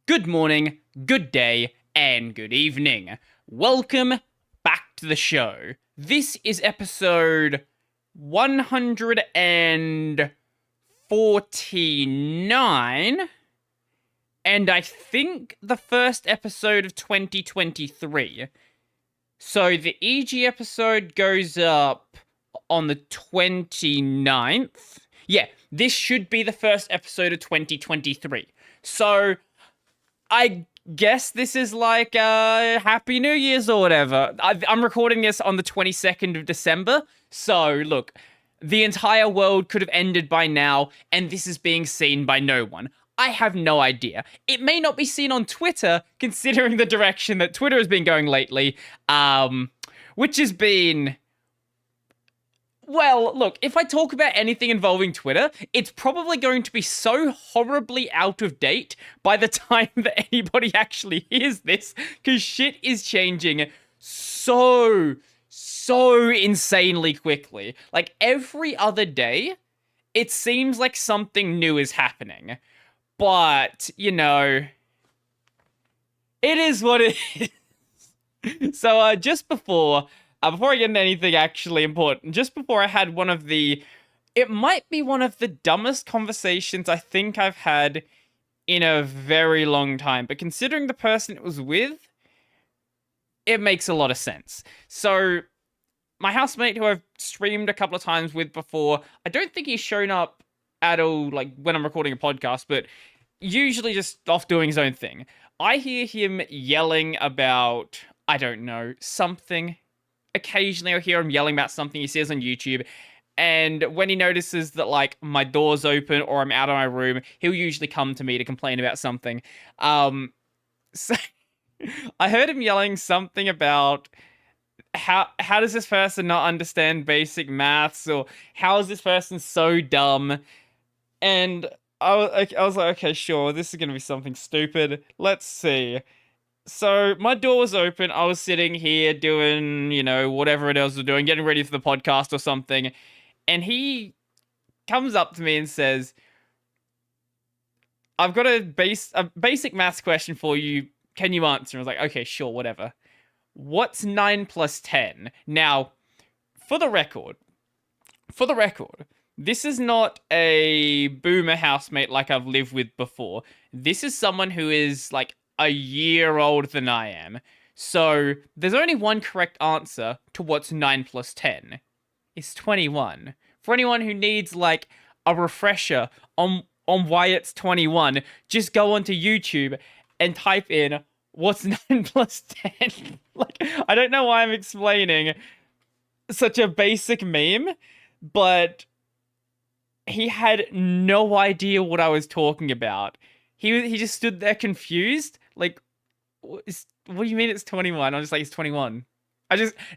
Good morning, good day, and good evening. Welcome back to the show. This is episode 149, and I think the first episode of 2023. So the EG episode goes up on the 29th. Yeah, this should be the first episode of 2023. So I guess this is like Happy New Year's or whatever. I'm recording this on the 22nd of December. So look, the entire world could have ended by now, and this is being seen by no one. I have no idea. It may not be seen on Twitter, considering the direction that Twitter has been going lately, which has been... Well, look, if I talk about anything involving Twitter, it's probably going to be so horribly out of date by the time that anybody actually hears this, because shit is changing so insanely quickly. Like, every other day, it seems like something new is happening. But, you know, it is what it is. So, just before I get into anything actually important, just before I had it might be one of the dumbest conversations I think I've had in a very long time, but considering the person it was with, it makes a lot of sense. So, my housemate, who I've streamed a couple of times with before, I don't think he's shown up at all, like, when I'm recording a podcast, but usually just off doing his own thing. I hear him yelling about, I don't know, something. Occasionally I'll hear him yelling about something he says on YouTube, and when he notices that, like, my door's open or I'm out of my room, he'll usually come to me to complain about something. So I heard him yelling something about how does this person not understand basic maths, or how is this person so dumb? And I was like, okay, sure, this is gonna be something stupid. Let's see. So my door was open. I was sitting here doing, you know, whatever it else I was doing, getting ready for the podcast or something. And he comes up to me and says, I've got a basic maths question for you. Can you answer? I was like, okay, sure, whatever. What's 9 plus 10? Now, for the record, this is not a boomer housemate like I've lived with before. This is someone who is, like, a year older than I am. So there's only one correct answer to what's 9 plus 10. It's 21. For anyone who needs, like, a refresher on why it's 21, just go onto YouTube and type in what's 9 plus 10. Like, I don't know why I'm explaining such a basic meme, but he had no idea what I was talking about. He just stood there confused, like, what do you mean it's 21? I'm just like, it's 21.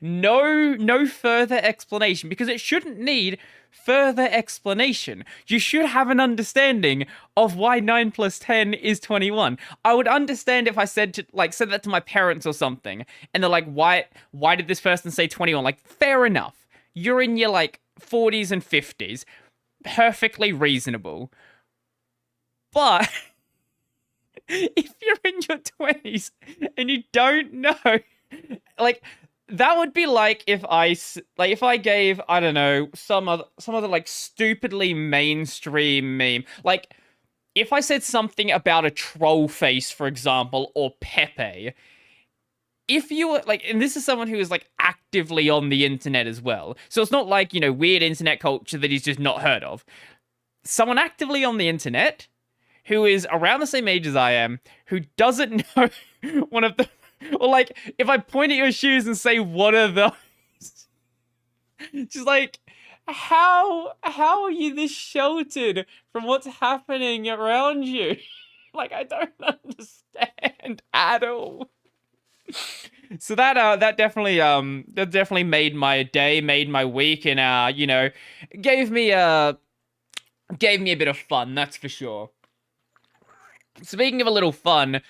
No further explanation, because it shouldn't need further explanation. You should have an understanding of why 9 plus 10 is 21. I would understand if I said that to my parents or something, and they're like, why did this person say 21? Like, fair enough. You're in your, like, 40s and 50s. Perfectly reasonable. But if you're in your 20s and you don't know, like, that would be like if I gave, I don't know, some other like stupidly mainstream meme. Like, if I said something about a troll face, for example, or Pepe, if you were like, and this is someone who is, like, actively on the internet as well, so it's not like, you know, weird internet culture that he's just not heard of. Someone actively on the internet who is around the same age as I am, who doesn't know one of the... Or, like, if I point at your shoes and say, what are those? Just like, how are you this sheltered from what's happening around you? Like, I don't understand at all. So that definitely made my day, made my week, and you know, gave me a bit of fun, that's for sure. Speaking of a little fun,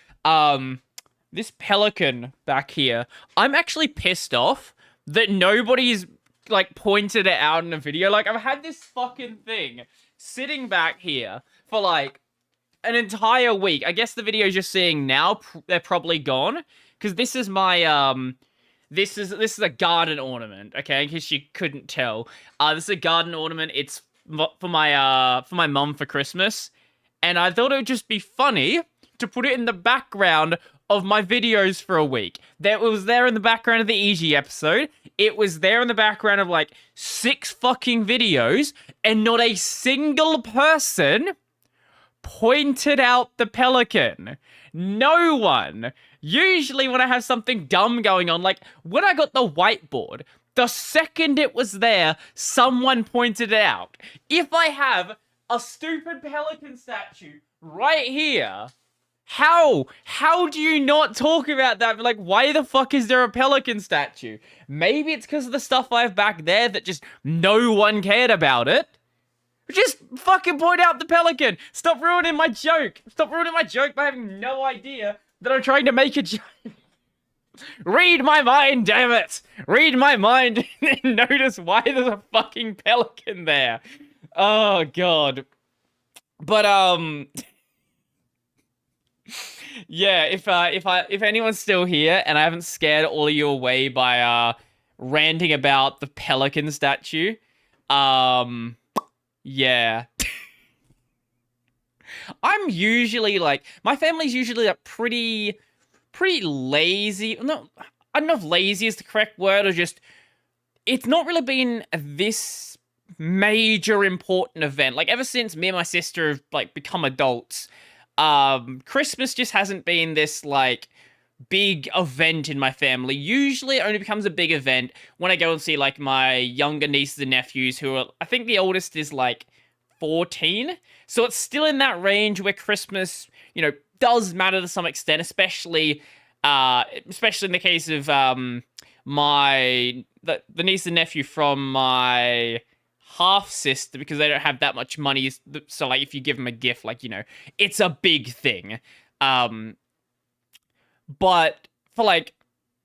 this pelican back here, I'm actually pissed off that nobody's, like, pointed it out in a video. Like, I've had this fucking thing sitting back here for, like, an entire week. I guess the videos you're seeing now, they're probably gone. Because this is my, this is a garden ornament, okay? In case you couldn't tell. This is a garden ornament. It's for my mum for Christmas. And I thought it would just be funny to put it in the background of my videos for a week. It was there in the background of the EG episode. It was there in the background of like 6 fucking videos, and not a single person pointed out the pelican. No one. Usually when I have something dumb going on, like when I got the whiteboard, the second it was there, someone pointed it out. If I have a stupid pelican statue right here, how do you not talk about that? Like, why the fuck is there a pelican statue? Maybe it's because of the stuff I have back there that just no one cared about it. Just fucking point out the pelican. Stop ruining my joke. Stop ruining my joke by having no idea that I'm trying to make a joke. Read my mind, damn it. Read my mind and notice why there's a fucking pelican there. Oh, God. But, yeah, if anyone's still here and I haven't scared all of you away by, ranting about the pelican statue, yeah. I'm usually like, my family's usually like pretty lazy. No, I don't know if lazy is the correct word, or just, it's not really been this major important event. Like ever since me and my sister have like become adults, Christmas just hasn't been this like big event in my family. Usually it only becomes a big event when I go and see like my younger nieces and nephews, who are, I think the oldest is like 14. So it's still in that range where Christmas, you know, does matter to some extent, especially in the case of the niece and nephew from my half sister, because they don't have that much money. So like if you give them a gift, like, you know, it's a big thing. But for like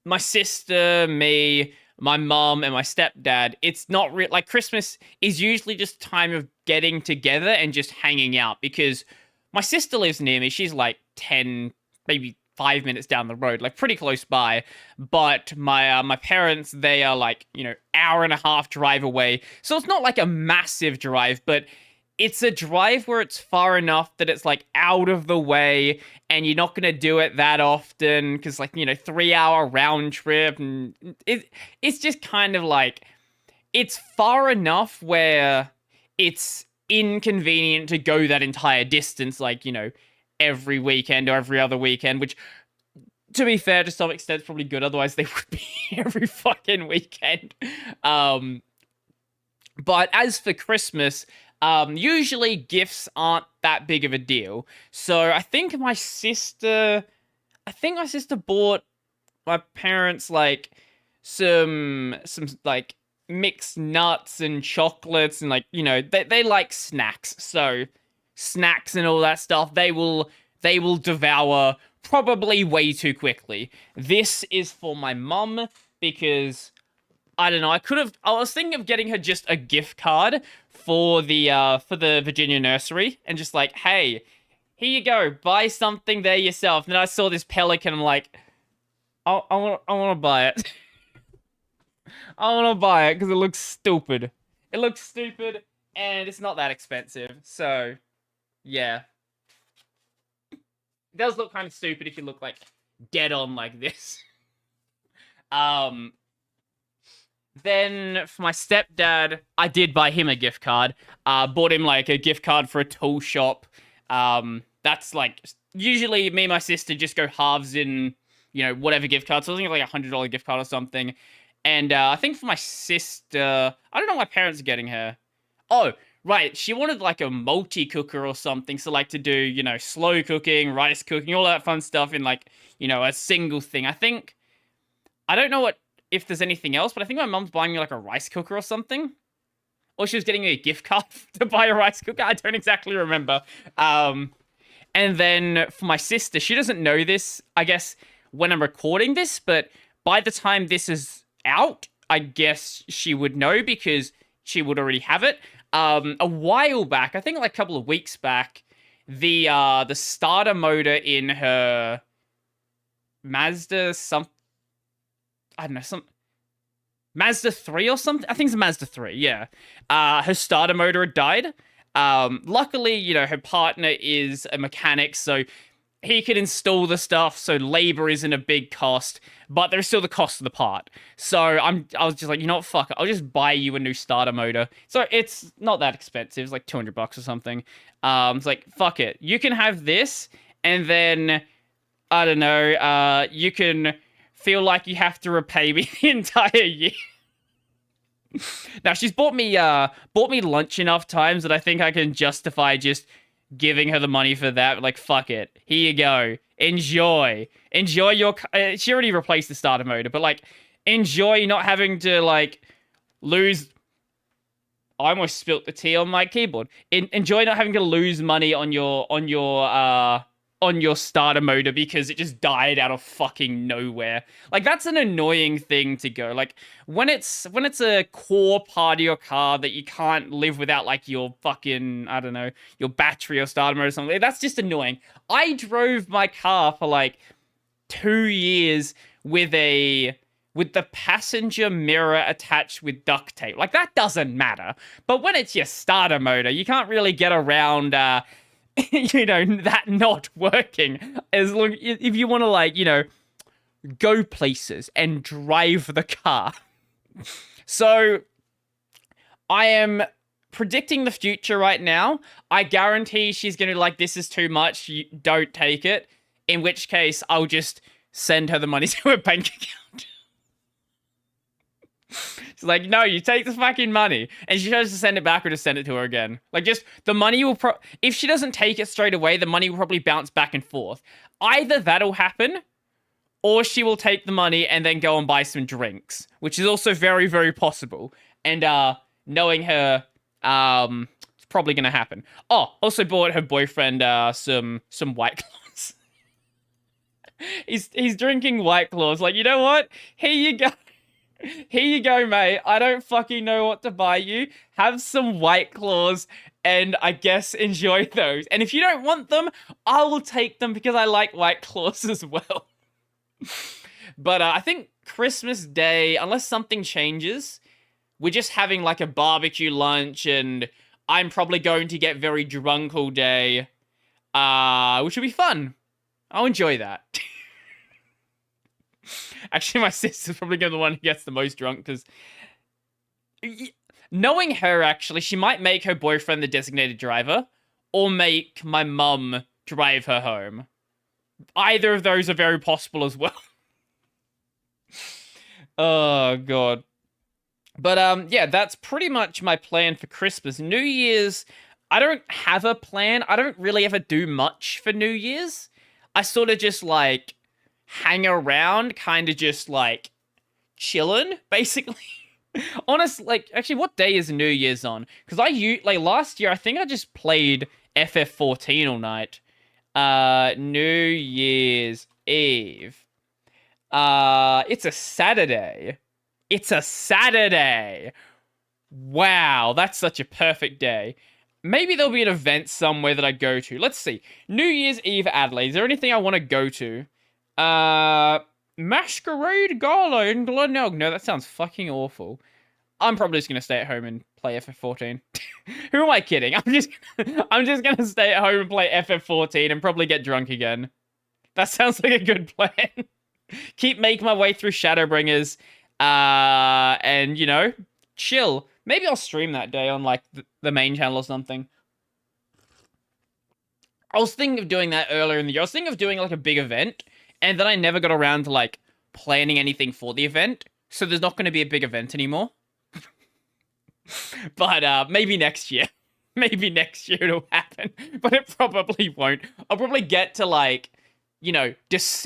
my sister, me, my mom, and my stepdad, it's not real. Like Christmas is usually just time of getting together and just hanging out, because my sister lives near me. She's like 10, maybe 5 minutes down the road, like pretty close by. But my parents, they are like, you know, hour and a half drive away. So it's not like a massive drive, but it's a drive where it's far enough that it's like out of the way, and you're not going to do it that often because, like, you know, 3-hour round trip, and it's just kind of like, it's far enough where it's inconvenient to go that entire distance, like, you know, every weekend or every other weekend, which, to be fair, to some extent, is probably good. Otherwise, they would be every fucking weekend. But as for Christmas, usually gifts aren't that big of a deal. So I think my sister bought my parents like some like mixed nuts and chocolates, and like, you know, they like snacks. So snacks and all that stuff, they will devour probably way too quickly. This is for my mum because I don't know, I was thinking of getting her just a gift card for the Virginia nursery, and just like, hey, here you go, buy something there yourself. And then I saw this pelican, I'm like, I want to buy it. I want to buy it because it looks stupid. It looks stupid, and it's not that expensive. So, yeah. It does look kind of stupid if you look like dead on like this. Then for my stepdad, I did buy him a gift card. Bought him like a gift card for a tool shop. That's like, usually me and my sister just go halves in, you know, whatever gift card. So I think like $100 gift card or something. And I think for my sister, I don't know what my parents are getting her. Oh, right, she wanted like a multi-cooker or something. So like to do, you know, slow cooking, rice cooking, all that fun stuff in like, you know, a single thing. I don't know if there's anything else, but I think my mom's buying me like a rice cooker or something. Or she was getting me a gift card to buy a rice cooker. I don't exactly remember. And then for my sister, she doesn't know this, I guess, when I'm recording this, but by the time this is out, I guess she would know because she would already have it. A while back, I think like a couple of weeks back, the starter motor in her Mazda I don't know, some Mazda 3 or something. I think it's a Mazda 3, yeah. Her starter motor had died. Luckily, her partner is a mechanic, so he could install the stuff, so labor isn't a big cost, but there's still the cost of the part. So I was just like, you know what, fuck it, I'll just buy you a new starter motor. So it's not that expensive, it's like $200 or something. It's like, fuck it, you can have this, and then, I don't know, you can feel like you have to repay me the entire year. Now, she's bought me lunch enough times that I think I can justify just giving her the money for that. Like, fuck it. Here you go. Enjoy your... she already replaced the starter motor, but, like, enjoy not having to, like, lose... I almost spilt the tea on my keyboard. Enjoy not having to lose money on your starter motor because it just died out of fucking nowhere. Like, that's an annoying thing to go. Like, when it's a core part of your car that you can't live without, like, your fucking, I don't know, your battery or starter motor or something, that's just annoying. I drove my car for, like, 2 years with the passenger mirror attached with duct tape. Like, that doesn't matter. But when it's your starter motor, you can't really get around, that not working. As long if you want to, like, go places and drive the car. So, I am predicting the future right now. I guarantee she's going to like, this is too much, you don't take it. In which case, I'll just send her the money to her bank account. She's like, no, you take the fucking money. And she tries to send it back or just send it to her again. Like, just, the money will if she doesn't take it straight away, the money will probably bounce back and forth. Either that'll happen, or she will take the money and then go and buy some drinks, which is also very, very possible. And, knowing her, it's probably gonna happen. Oh, also bought her boyfriend, some White Claws. He's drinking White Claws. Like, you know what? Here you go. Here you go, mate. I don't fucking know what to buy you. Have some White Claws, and I guess enjoy those. And if you don't want them, I will take them because I like White Claws as well. But I think Christmas Day, unless something changes, we're just having like a barbecue lunch, and I'm probably going to get very drunk all day, which will be fun. I'll enjoy that. Actually, my sister's probably gonna be the one who gets the most drunk, because knowing her, actually, she might make her boyfriend the designated driver, or make my mum drive her home. Either of those are very possible as well. Oh, God. But, yeah, that's pretty much my plan for Christmas. New Year's, I don't have a plan. I don't really ever do much for New Year's. I sort of just, like, hang around, kind of just, like, chilling, basically. Honestly, like, actually, what day is New Year's on? Because like, last year, I think I just played FF14 all night. New Year's Eve. It's a Saturday. It's a Saturday. Wow, that's such a perfect day. Maybe there'll be an event somewhere that I go to. Let's see. New Year's Eve, Adelaide. Is there anything I want to go to? Masquerade Gala in Glenelg. No, that sounds fucking awful. I'm probably just gonna stay at home and play FF14. Who am I kidding? I'm just gonna stay at home and play FF14 and probably get drunk again. That sounds like a good plan. Keep making my way through Shadowbringers, and chill. Maybe I'll stream that day on, like, the main channel or something. I was thinking of doing that earlier in the year. I was thinking of doing, like, a big event, and then I never got around to, like, planning anything for the event, so there's not going to be a big event anymore. But, maybe next year. Maybe next year it'll happen, but it probably won't. I'll probably get to, like,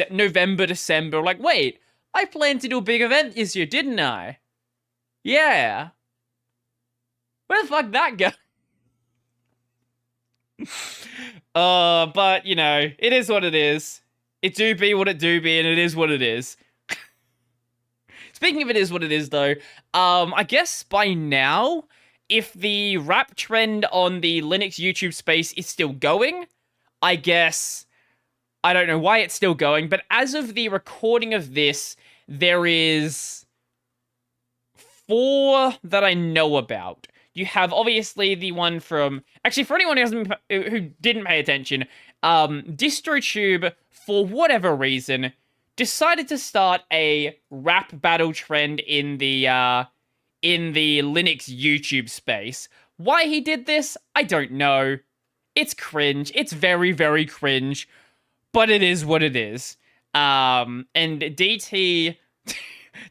November, December, like, wait, I planned to do a big event this year, didn't I? Yeah. Where the fuck that go? But, it is what it is. It do be what it do be, and it is what it is. Speaking of it is what it is, though, I guess by now, if the rap trend on the Linux YouTube space is still going, I guess I don't know why it's still going, but as of the recording of this, there is 4 that I know about. You have obviously the one from actually for anyone who didn't pay attention, DistroTube for whatever reason decided to start a rap battle trend in the Linux YouTube space. Why he did this, I don't know. It's cringe. It's very, very cringe, but it is what it is. And DT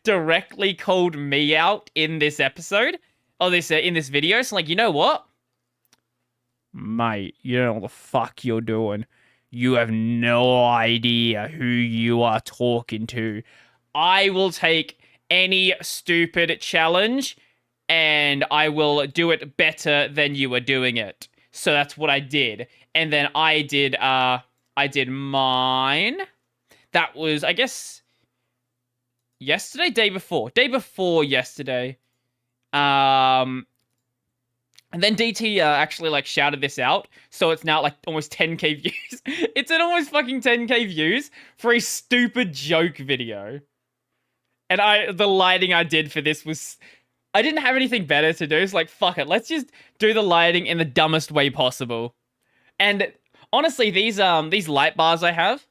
directly called me out in this episode, or this in this video. So like, you know what, mate? You don't know what the fuck you're doing. You have no idea who you are talking to. I will take any stupid challenge, and I will do it better than you are doing it. So that's what I did, and then I did mine. That was, I guess, yesterday, day before yesterday. And then DT actually like shouted this out, so it's now like almost 10k views. It's at almost fucking 10k views for a stupid joke video. And the lighting I did for this was, I didn't have anything better to do. It's like, fuck it, let's just do the lighting in the dumbest way possible. And honestly, these light bars I have,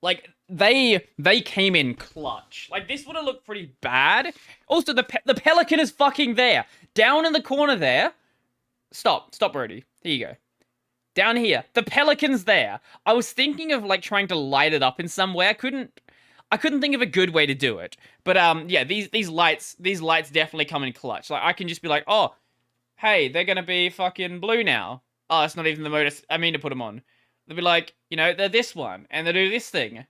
like, they came in clutch. Like, this would have looked pretty bad. Also, the pelican is fucking there. Down in the corner there. Stop, Brody. Here you go. Down here. The pelican's there. I was thinking of, like, trying to light it up in some way. I couldn't think of a good way to do it. But, yeah, these lights definitely come in clutch. Like, I can just be like, oh, hey, they're gonna be fucking blue now. Oh, it's not even the mode I mean to put them on. They'll be like, you know, they're this one, and they do this thing.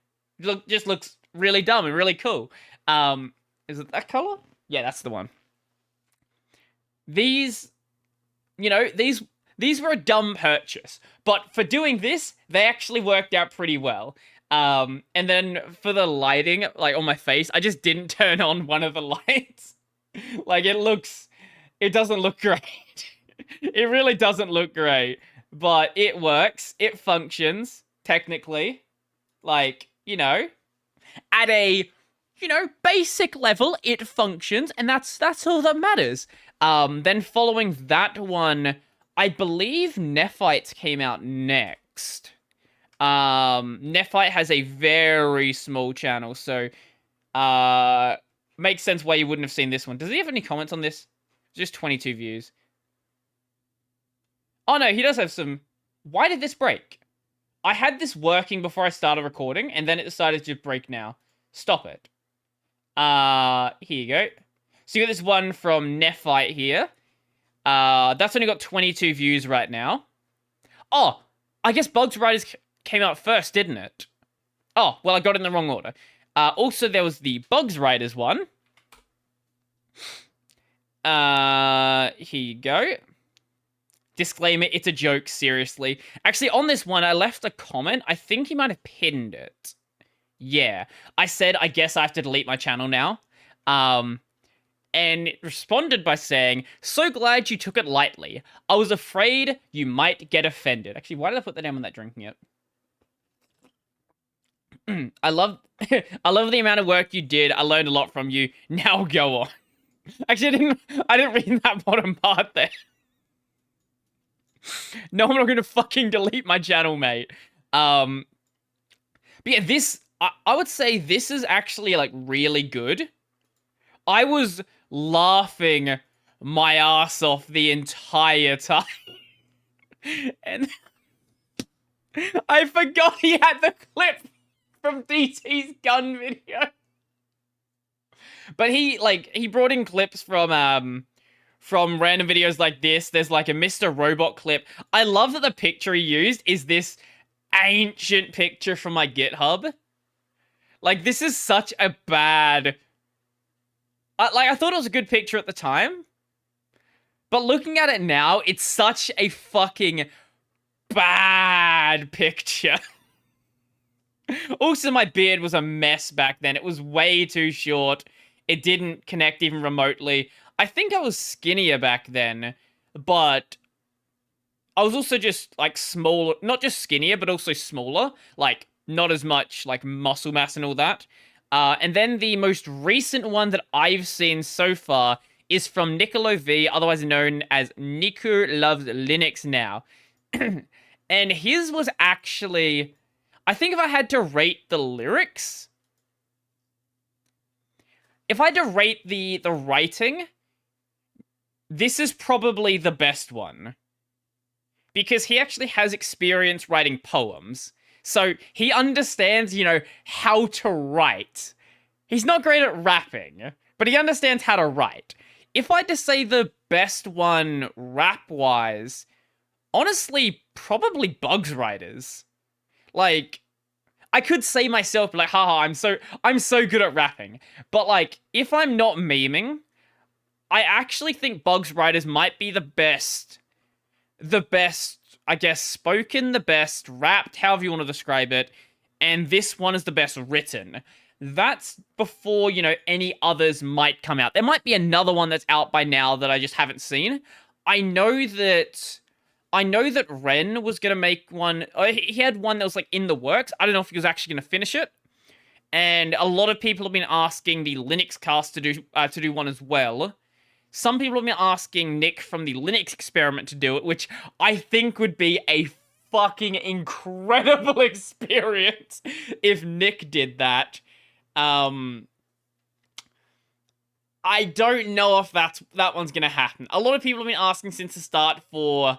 Just looks really dumb and really cool. Is it that color? Yeah, that's the one. These, you know, these were a dumb purchase, but for doing this, they actually worked out pretty well. And then for the lighting, like on my face, I just didn't turn on one of the lights. Like it doesn't look great. It really doesn't look great, but it works. It functions technically. Like, you know, at a, you know, basic level, it functions, and that's all that matters. Then following that one, I believe Nephites came out next. Nephite has a very small channel, so makes sense why you wouldn't have seen this one. Does he have any comments on this? Just 22 views. Oh no, he does have some. Why did this break? I had this working before I started recording, and then it decided to break now. Stop it. Here you go. So you got this one from Nephite here. That's only got 22 views right now. Oh, I guess Bugs Riders came out first, didn't it? Oh, well, I got it in the wrong order. Also, there was the Bugs Riders one. Here you go. Disclaimer, it's a joke, seriously. Actually, on this one, I left a comment. I think he might have pinned it. Yeah. I said, I guess I have to delete my channel now. And it responded by saying, so glad you took it lightly. I was afraid you might get offended. Actually, why did I put that down when that drinking it? I love the amount of work you did. I learned a lot from you. Now go on. Actually, I didn't read that bottom part there. No, I'm not gonna fucking delete my channel, mate. But yeah, this, I would say this is actually, like, really good. I was laughing my ass off the entire time. And I forgot he had the clip from DT's gun video. But he brought in clips from random videos like this. There's like a Mr. Robot clip. I love that the picture he used is this ancient picture from my GitHub. Like, this is such a bad... I thought it was a good picture at the time. But looking at it now, it's such a fucking bad picture. Also, my beard was a mess back then. It was way too short. It didn't connect even remotely. I think I was skinnier back then, but I was also just like smaller, not just skinnier, but also smaller, like not as much like muscle mass and all that. And then the most recent one that I've seen so far is from Nicolo V, otherwise known as Niku Loves Linux Now. And his was actually, I think if I had to rate the lyrics, if I had to rate the writing, this is probably the best one. Because he actually has experience writing poems. So he understands, how to write. He's not great at rapping, but he understands how to write. If I had to say the best one rap-wise, honestly, probably Bugs Riders. Like, I could say myself, like, haha, I'm so good at rapping. But, like, if I'm not memeing, I actually think Bugs Riders might be the best, I guess, spoken, the best rapped, however you want to describe it, and this one is the best written. That's before, any others might come out. There might be another one that's out by now that I just haven't seen. I know that Ren was going to make one. He had one that was, like, in the works. I don't know if he was actually going to finish it. And a lot of people have been asking the Linux cast to do one as well. Some people have been asking Nick from the Linux experiment to do it, which I think would be a fucking incredible experience if Nick did that. I don't know if that one's gonna happen. A lot of people have been asking since the start for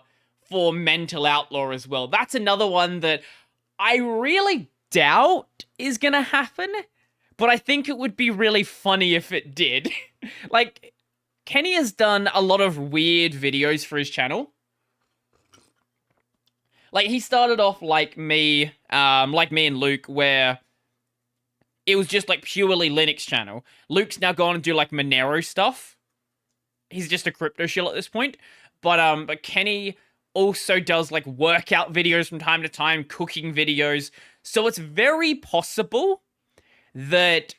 Mental Outlaw as well. That's another one that I really doubt is gonna happen, but I think it would be really funny if it did. Like, Kenny has done a lot of weird videos for his channel. Like, he started off like me and Luke, where it was just like purely Linux channel. Luke's now gone and do like Monero stuff. He's just a crypto shill at this point. But Kenny also does like workout videos from time to time, cooking videos. So it's very possible that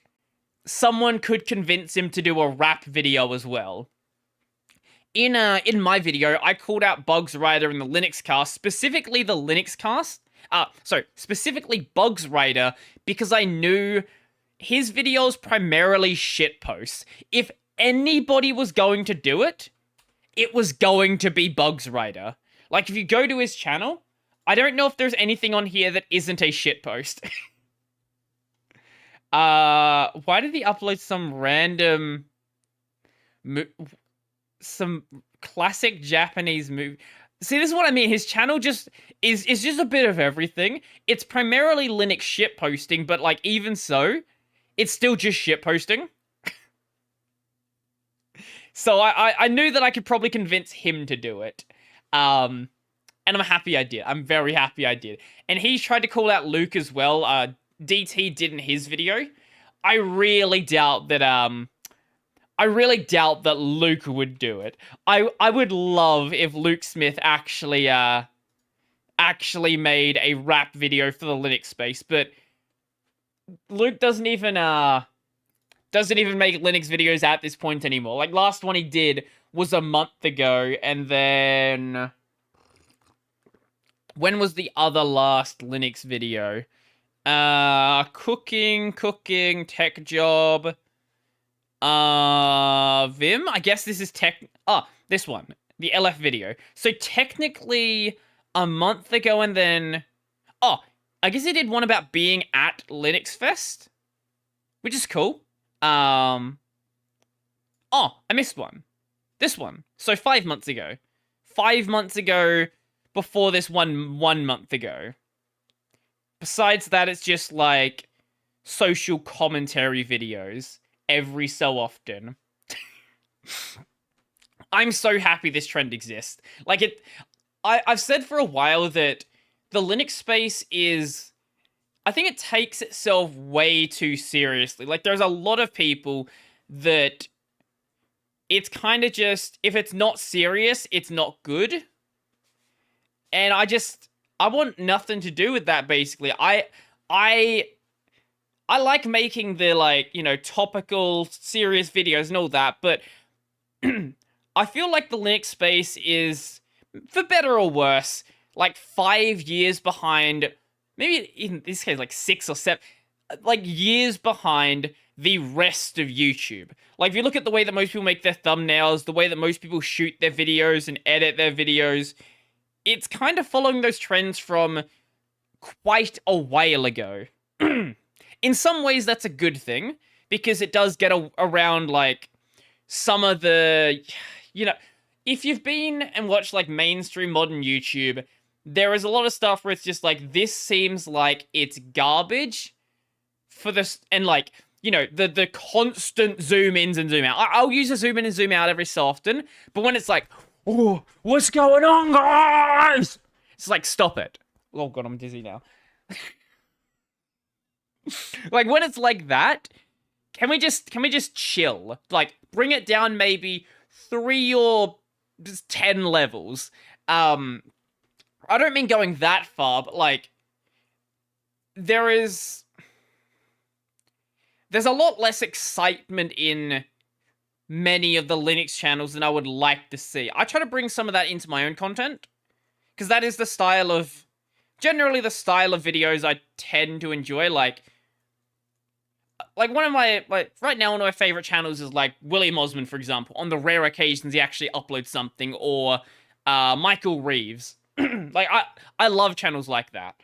someone could convince him to do a rap video as well. In my video, I called out Bugs Rider in the Linux cast, specifically the Linux cast. Specifically Bugs Rider, because I knew his videos primarily shitposts. If anybody was going to do it, it was going to be Bugs Rider. Like, if you go to his channel, I don't know if there's anything on here that isn't a shitpost. Why did he upload some random... some classic Japanese movie? See, this is what I mean. His channel just is just a bit of everything. It's primarily Linux shitposting, but, like, even so, it's still just shitposting. So I knew that I could probably convince him to do it. And I'm happy I did. I'm very happy I did. And he tried to call out Luke as well. DT did in his video. I really doubt that Luke would do it. I would love if Luke Smith actually made a rap video for the Linux space, but Luke doesn't even make Linux videos at this point anymore. Like, last one he did was a month ago, and then when was the other last Linux video? Cooking, tech job. Vim? I guess this is this one. The LF video. So technically a month ago, and then... I guess he did one about being at Linux Fest, which is cool. I missed one. This one. So 5 months ago. 5 months ago before this one month ago. Besides that, it's just like social commentary videos every so often. I'm so happy this trend exists. Like, I've said for a while that the Linux space is... I think it takes itself way too seriously. Like, there's a lot of people that it's kind of just... If it's not serious, it's not good. And I want nothing to do with that, basically. I like making the, like, topical, serious videos and all that, but I feel like the Linux space is for better or worse, like 5 years behind, maybe in this case, like 6 or 7, like years behind the rest of YouTube. Like, if you look at the way that most people make their thumbnails, the way that most people shoot their videos and edit their videos, it's kind of following those trends from quite a while ago. In some ways, that's a good thing, because it does get around, like, some of the, you know, if you've been and watched, like, mainstream modern YouTube, there is a lot of stuff where it's just like, this seems like it's garbage for this, and like, the constant zoom ins and zoom out. I'll use a zoom in and zoom out every so often, but when it's like, oh, what's going on, guys? It's like, stop it. Oh god, I'm dizzy now. Like, when it's like that, can we just chill? Like, bring it down maybe 3 or 10 levels. I don't mean going that far, but like, there's a lot less excitement in many of the Linux channels than I would like to see. I try to bring some of that into my own content, because that is generally the style of videos I tend to enjoy. Like one of my, right now, one of my favorite channels is like William Osmond, for example, on the rare occasions he actually uploads something, or Michael Reeves. Like, I love channels like that.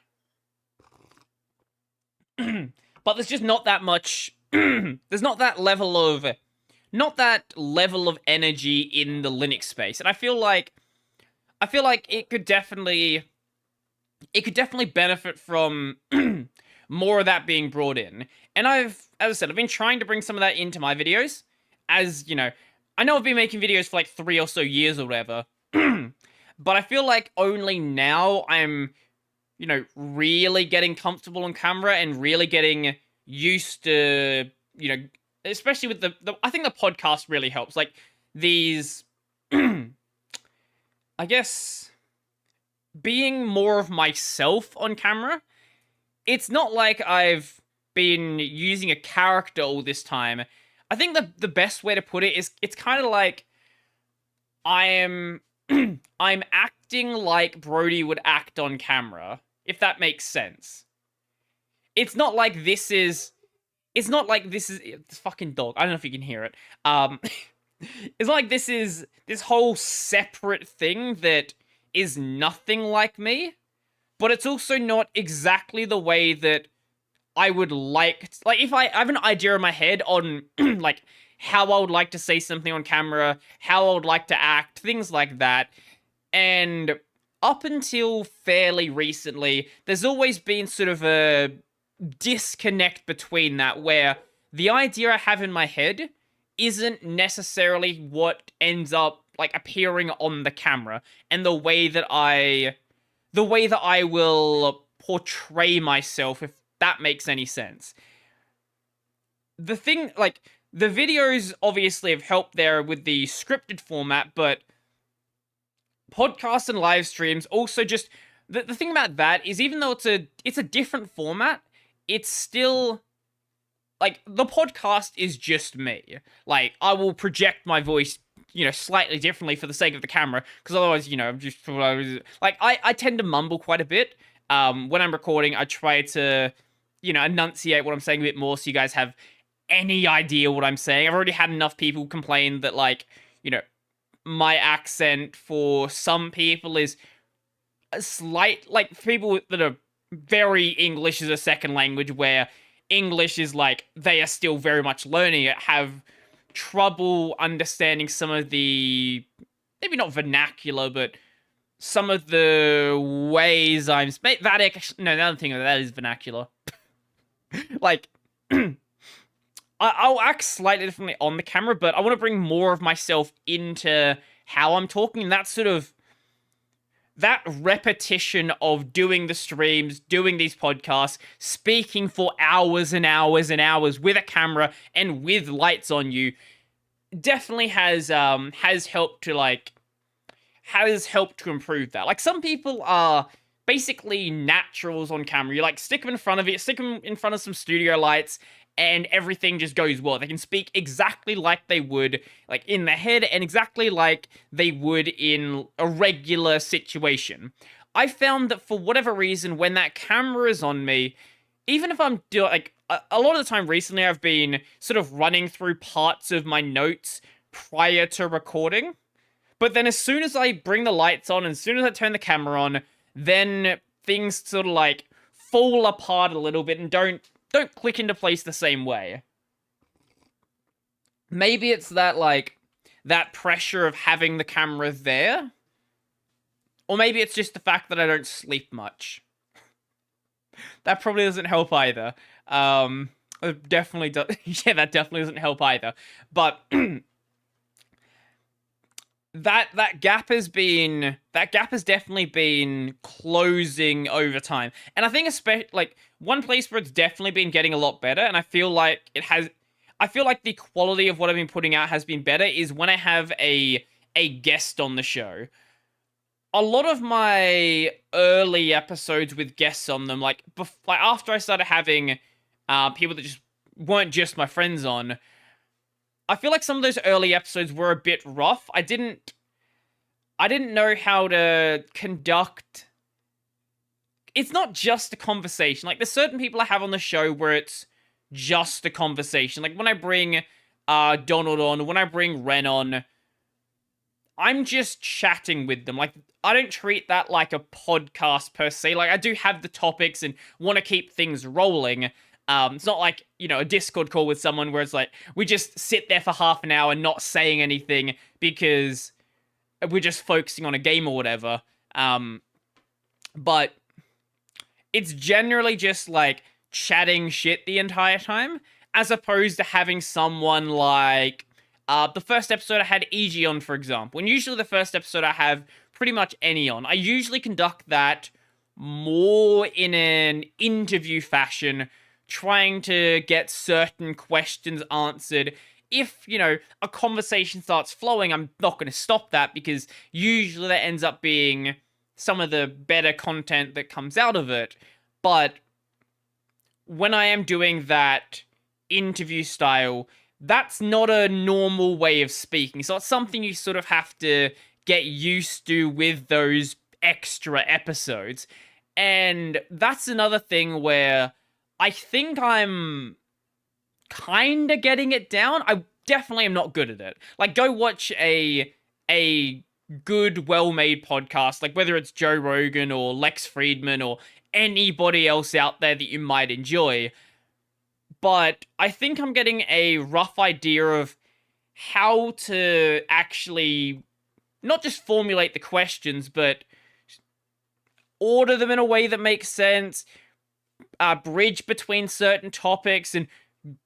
But there's just not that much, there's not that level of energy in the Linux space. And I feel like it could definitely benefit from more of that being brought in. And as I said, I've been trying to bring some of that into my videos. As, I know I've been making videos for like 3 or so years or whatever. But I feel like only now I'm, really getting comfortable on camera and really getting used to, especially with the I think the podcast really helps. Like, these, I guess, being more of myself on camera. It's not like I've been using a character all this time. I think the best way to put it is, it's kind of like I'm acting like Brody would act on camera, if that makes sense. It's not like this is this fucking dog. I don't know if you can hear it. It's not like this is this whole separate thing that is nothing like me, but it's also not exactly the way that I would like if I have an idea in my head on like how I would like to say something on camera, how I would like to act, things like that. And up until fairly recently, there's always been sort of a disconnect between that, where the idea I have in my head isn't necessarily what ends up like appearing on the camera, and the way that I will portray myself, if that makes any sense. The thing, like, the videos obviously have helped there with the scripted format, but podcasts and live streams also just, the thing about that is, even though it's a different format, it's still, like, the podcast is just me. Like, I will project my voice, slightly differently for the sake of the camera, because otherwise, I'm just, like, I tend to mumble quite a bit. When I'm recording, I try to, enunciate what I'm saying a bit more, so you guys have any idea what I'm saying. I've already had enough people complain that, like, my accent for some people is a slight, like, people that are very English as a second language, where English is like, they are still very much learning it, have trouble understanding some of the, maybe not vernacular, but some of the ways I'm another thing that is vernacular. Like, I'll act slightly differently on the camera, but I want to bring more of myself into how I'm talking, and that sort of, that repetition of doing the streams, doing these podcasts, speaking for hours and hours and hours with a camera and with lights on you, definitely has helped to improve that. Like, some people are basically naturals on camera. You like stick them in front of it, stick them in front of some studio lights, and everything just goes well. They can speak exactly like they would, like in the head, and exactly like they would in a regular situation. I found that for whatever reason, when that camera is on me, even if I'm doing, like, a lot of the time recently, I've been sort of running through parts of my notes prior to recording. But then as soon as I bring the lights on, and as soon as I turn the camera on, then things sort of like fall apart a little bit and don't click into place the same way. Maybe it's that, like, that pressure of having the camera there. Or maybe it's just the fact that I don't sleep much. That probably doesn't help either. It definitely does. Yeah, that definitely doesn't help either. But that gap has definitely been closing over time. And I think especially, like, one place where it's definitely been getting a lot better, and I feel like the quality of what I've been putting out has been better, is when I have a guest on the show. A lot of my early episodes with guests on them, like after I started having people that just weren't just my friends on, I feel like some of those early episodes were a bit rough. I didn't know how to conduct. It's not just a conversation. Like, there's certain people I have on the show where it's just a conversation. Like, when I bring Donald on, when I bring Ren on, I'm just chatting with them. Like, I don't treat that like a podcast per se. Like, I do have the topics and want to keep things rolling. It's not like, a Discord call with someone where it's like, we just sit there for half an hour not saying anything because we're just focusing on a game or whatever. But it's generally just, like, chatting shit the entire time, as opposed to having someone like, the first episode I had EG on, for example. And usually the first episode I have pretty much any on. I usually conduct that more in an interview fashion, trying to get certain questions answered. If, a conversation starts flowing, I'm not going to stop that, because usually that ends up being some of the better content that comes out of it. But when I am doing that interview style, that's not a normal way of speaking. So it's something you sort of have to get used to with those extra episodes. And that's another thing where I think I'm kind of getting it down. I definitely am not good at it. Like, go watch a good, well-made podcast, like whether it's Joe Rogan or Lex Friedman or anybody else out there that you might enjoy. But I think I'm getting a rough idea of how to actually not just formulate the questions, but order them in a way that makes sense, bridge between certain topics, and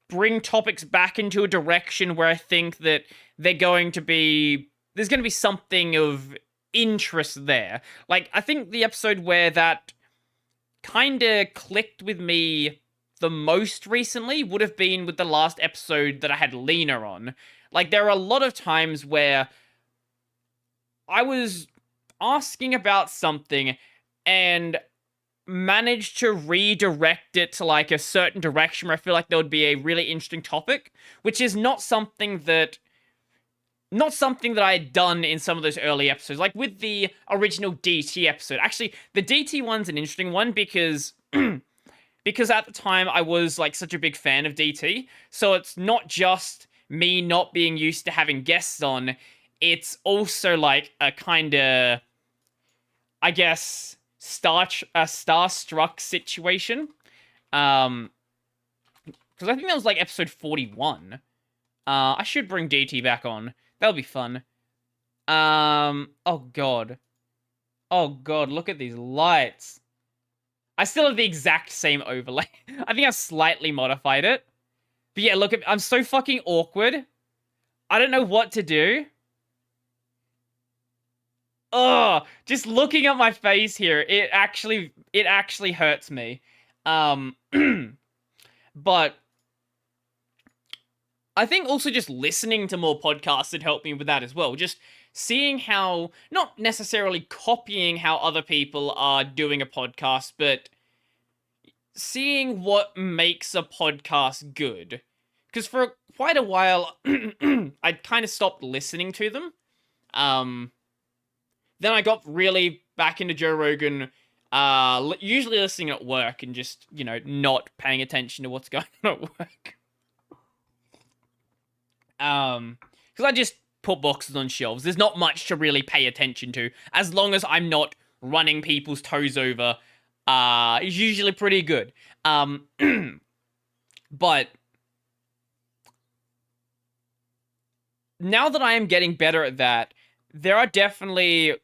bring topics back into a direction where I think that there's going to be something of interest there. Like, I think the episode where that kind of clicked with me the most recently would have been with the last episode that I had Lena on. Like, there are a lot of times where I was asking about something and managed to redirect it to, like, a certain direction where I feel like there would be a really interesting topic, which is not something that I had done in some of those early episodes. Like, with the original DT episode. Actually, the DT one's an interesting one because because at the time I was, like, such a big fan of DT. So it's not just me not being used to having guests on. It's also, like, a kind of, I guess, starstruck situation. Because I think that was, like, episode 41. I should bring DT back on. That'll be fun. Oh god. Oh god, look at these lights. I still have the exact same overlay. I think I've slightly modified it. But yeah, look, I'm so fucking awkward. I don't know what to do. Ugh, just looking at my face here, it actually hurts me. But I think also just listening to more podcasts had helped me with that as well. Just seeing how, not necessarily copying how other people are doing a podcast, but seeing what makes a podcast good. Because for quite a while, I'd kind of stopped listening to them. Then I got really back into Joe Rogan, usually listening at work and just, not paying attention to what's going on at work. Because I just put boxes on shelves. There's not much to really pay attention to. As long as I'm not running people's toes over, it's usually pretty good. But now that I am getting better at that, there are definitely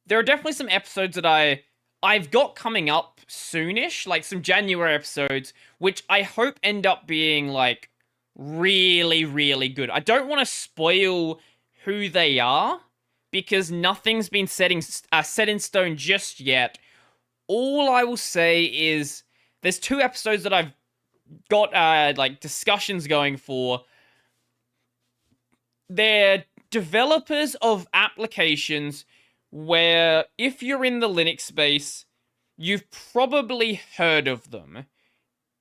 some episodes that I've got coming up soonish, like some January episodes, which I hope end up being like really, really good. I don't want to spoil who they are because nothing's been set in stone just yet. All I will say is there's 2 episodes that I've got like discussions going for. They're developers of applications where if you're in the Linux space, you've probably heard of them.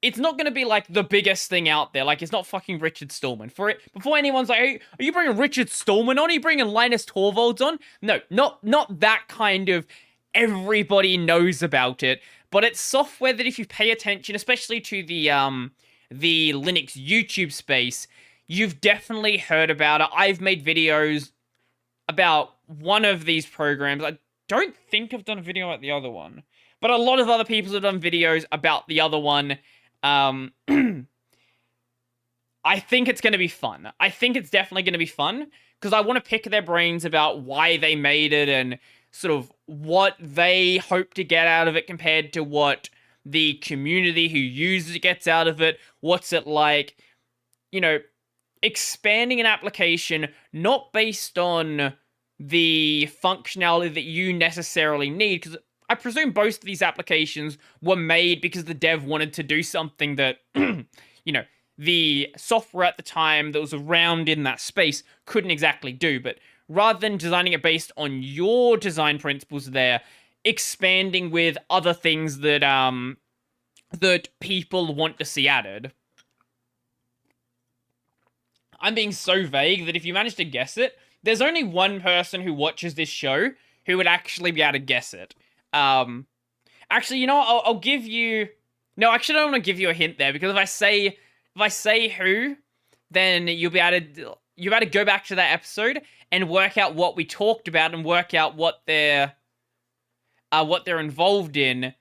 It's not going to be like the biggest thing out there. Like, it's not fucking Richard Stallman. Before anyone's like, hey, are you bringing Richard Stallman on? Are you bringing Linus Torvalds on? No, not that kind of everybody knows about it. But it's software that if you pay attention, especially to the Linux YouTube space, you've definitely heard about it. I've made videos about one of these programs. I don't think I've done a video about the other one, but a lot of other people have done videos about the other one. I think it's going to be fun. I think it's definitely going to be fun because I want to pick their brains about why they made it and sort of what they hope to get out of it compared to what the community who uses it gets out of it. What's it like, expanding an application not based on the functionality that you necessarily need, because I presume both of these applications were made because the dev wanted to do something that, the software at the time that was around in that space couldn't exactly do. But rather than designing it based on your design principles there, expanding with other things that, that people want to see added. I'm being so vague that if you manage to guess it, there's only one person who watches this show who would actually be able to guess it. Actually, I'll give you... No, actually, I don't want to give you a hint there, because if I say who, then you'll be able to go back to that episode and work out what we talked about and work out what they're involved in.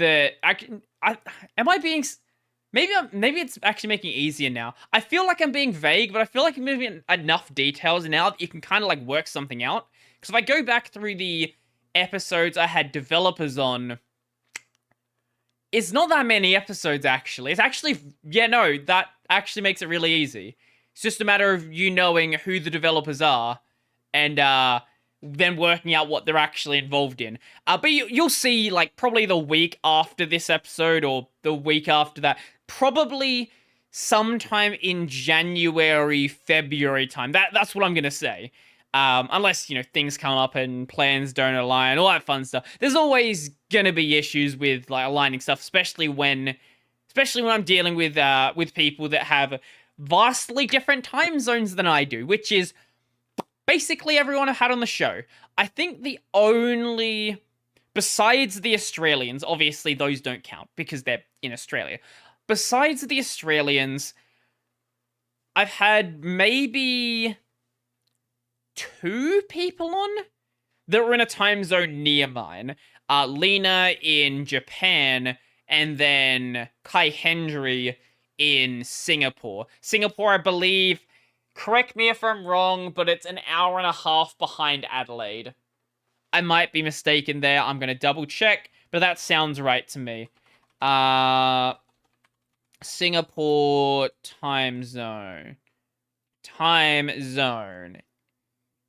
Am I being... Maybe it's actually making it easier now. I feel like I'm being vague, but I feel like I'm moving enough details now that you can kind of like work something out. Because if I go back through the episodes I had developers on, it's not that many episodes actually. It's actually, that actually makes it really easy. It's just a matter of you knowing who the developers are and then working out what they're actually involved in. But you'll see, like, probably the week after this episode or the week after that, probably sometime in January, February time. That's what I'm going to say. Unless, things come up and plans don't align, all that fun stuff. There's always going to be issues with, like, aligning stuff, especially when I'm dealing with people that have vastly different time zones than I do, which is basically everyone I've had on the show. I think the only... Besides the Australians, obviously those don't count because they're in Australia. Besides the Australians, I've had maybe 2 people on that were in a time zone near mine. Lena in Japan, and then Kai Hendry in Singapore. Singapore, I believe, correct me if I'm wrong, but it's an hour and a half behind Adelaide. I might be mistaken there. I'm going to double check, but that sounds right to me. Singapore time zone.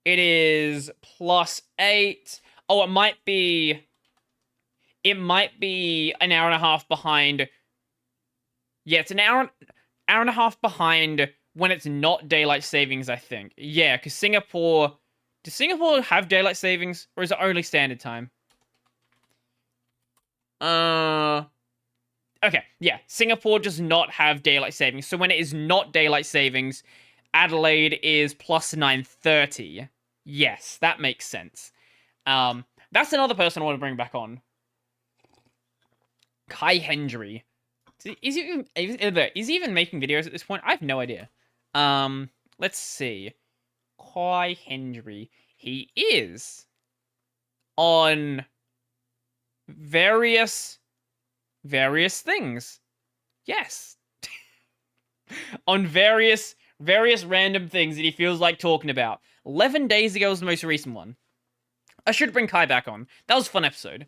It is +8. Oh, it might be an hour and a half behind. Yeah, it's an hour and a half behind when it's not daylight savings, I think. Yeah, because Singapore... Does Singapore have daylight savings, or is it only standard time? Okay, yeah. Singapore does not have daylight savings, so when it is not daylight savings, Adelaide is plus 9:30. Yes, that makes sense. That's another person I want to bring back on. Kai Hendry. Is he even making videos at this point? I have no idea. Let's see. Kai Hendry. He is on various things. Yes. On various random things that he feels like talking about. 11 days ago was the most recent one. I should bring Kai back on. That was a fun episode.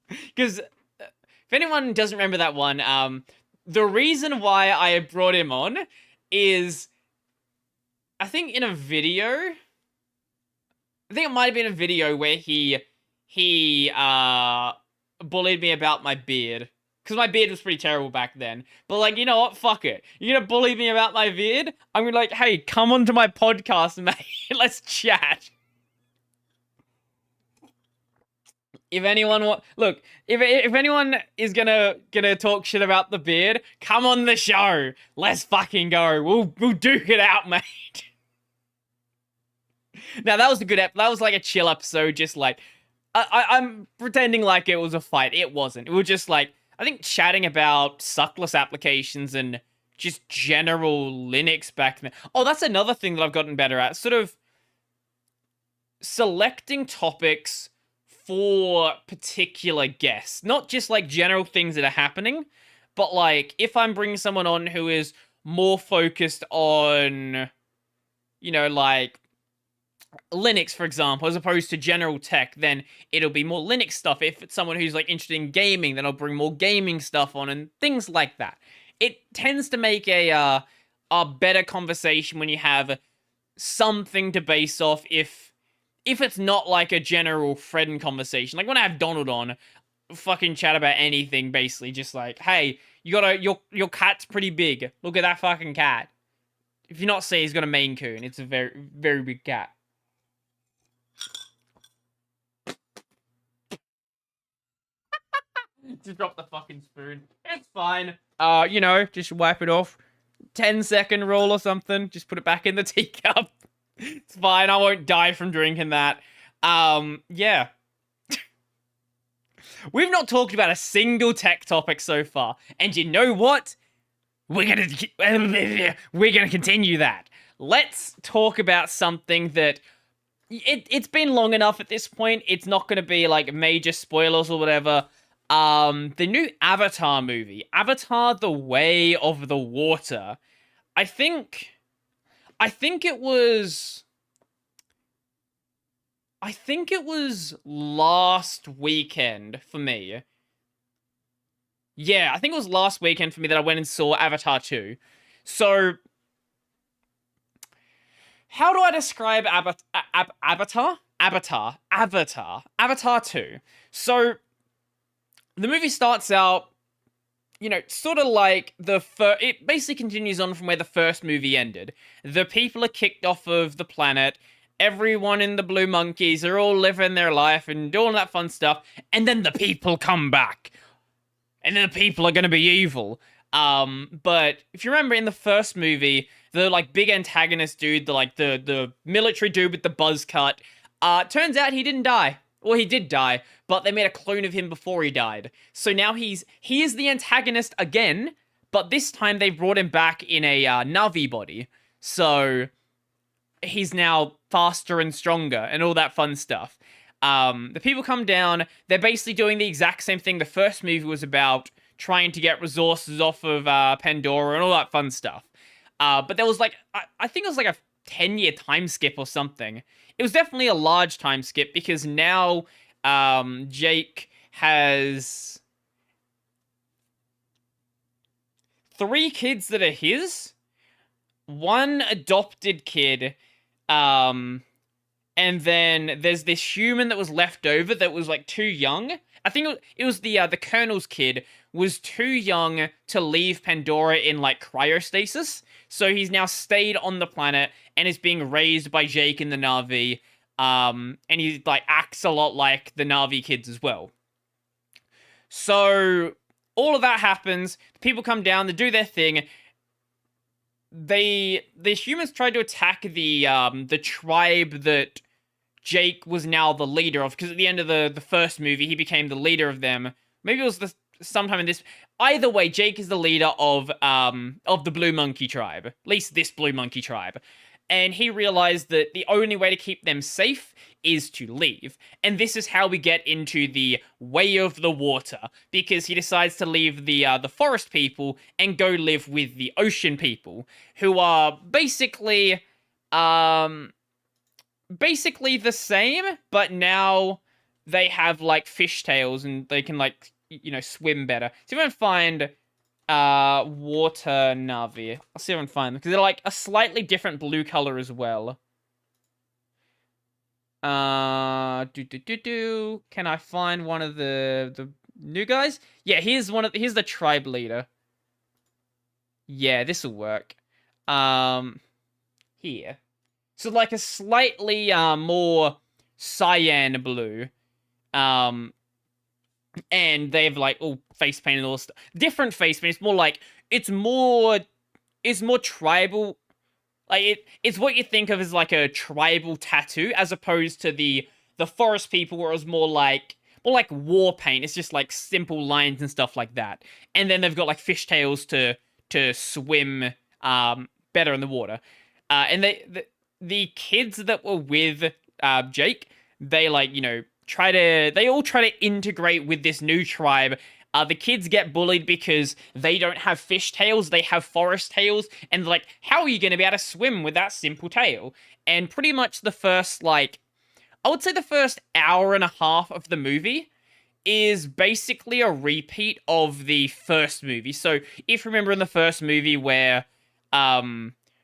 Because if anyone doesn't remember that one, the reason why I brought him on is, I think in a video, I think it might have been a video where he bullied me about my beard. Because my beard was pretty terrible back then. But, like, you know what? Fuck it. You're gonna bully me about my beard? I'm gonna be like, hey, come onto my podcast, mate. Let's chat. If anyone look, if anyone is gonna talk shit about the beard, come on the show. Let's fucking go. We'll duke it out, mate. Now that was a good that was like a chill episode, just like I'm pretending like it was a fight. It wasn't. It was just like, I think, chatting about suckless applications and just general Linux back then. Oh, that's another thing that I've gotten better at. Sort of selecting topics for particular guests. Not just like general things that are happening, but like if I'm bringing someone on who is more focused on, you know, like Linux, for example, as opposed to general tech, then it'll be more Linux stuff. If it's someone who's like interested in gaming, then I'll bring more gaming stuff on and things like that. It tends to make a better conversation when you have something to base off if it's not like a general friend conversation. Like when I have Donald on, fucking chat about anything, basically. Just like, hey, your cat's pretty big. Look at that fucking cat. If you not see, he's got a Maine Coon. It's a very, very big cat. Just drop the fucking spoon. It's fine. You know, just wipe it off. 10-second rule or something. Just put it back in the teacup. It's fine. I won't die from drinking that. Yeah. We've not talked about a single tech topic so far. And you know what? We're gonna continue that. Let's talk about something that it's been long enough at this point. It's not gonna be like major spoilers or whatever. The new Avatar movie, Avatar: The Way of the Water. I think it was last weekend for me. Yeah, I think it was last weekend for me that I went and saw Avatar 2. So, how do I describe Avatar? Avatar 2. So, the movie starts out, you know, sort of like it basically continues on from where the first movie ended. The people are kicked off of the planet. Everyone in the Blue Monkeys are all living their life and doing that fun stuff. And then the people come back. And then the people are going to be evil. But if you remember in the first movie, the like big antagonist dude, the military dude with the buzz cut, turns out he didn't die. Well, he did die, but they made a clone of him before he died. So now he is the antagonist again, but this time they brought him back in a Navi body. So he's now faster and stronger and all that fun stuff. The people come down. They're basically doing the exact same thing the first movie was about, trying to get resources off of Pandora and all that fun stuff. But there was like, I think it was like a 10-year time skip or something. It was definitely a large time skip because now Jake has 3 kids that are his, 1 adopted kid, and then there's this human that was left over that was like too young. I think it was the Colonel's kid was too young to leave Pandora in like cryostasis, so he's now stayed on the planet and is being raised by Jake and the Na'vi. And he like acts a lot like the Na'vi kids as well. So all of that happens. People come down, they do their thing. The humans tried to attack the tribe that Jake was now the leader of, because at the end of the first movie he became the leader of them. Maybe it was sometime in this. Either way, Jake is the leader of the Blue Monkey tribe, at least this Blue Monkey tribe, and he realized that the only way to keep them safe is to leave. And this is how we get into the Way of the Water, because he decides to leave the forest people and go live with the ocean people, who are basically the same, but now they have like fishtails and they can like swim better. So if I can find water Na'vi, I'll see if I can find them, because they're like a slightly different blue color as well. Can I find one of the new guys? Yeah, here's the tribe leader. Yeah, this will work. Here. So like a slightly more cyan blue. And they have like all face paint and all stuff. Different face paint. It's more like it's more tribal. Like it's what you think of as like a tribal tattoo, as opposed to the forest people, where it was more like war paint. It's just like simple lines and stuff like that. And then they've got like fishtails to swim better in the water. And the kids that were with Jake, they they all try to integrate with this new tribe. The kids get bullied because they don't have fish tails, they have forest tails, and like, how are you going to be able to swim with that simple tail? And pretty much the first, I would say the first hour and a half of the movie is basically a repeat of the first movie. So if you remember in the first movie where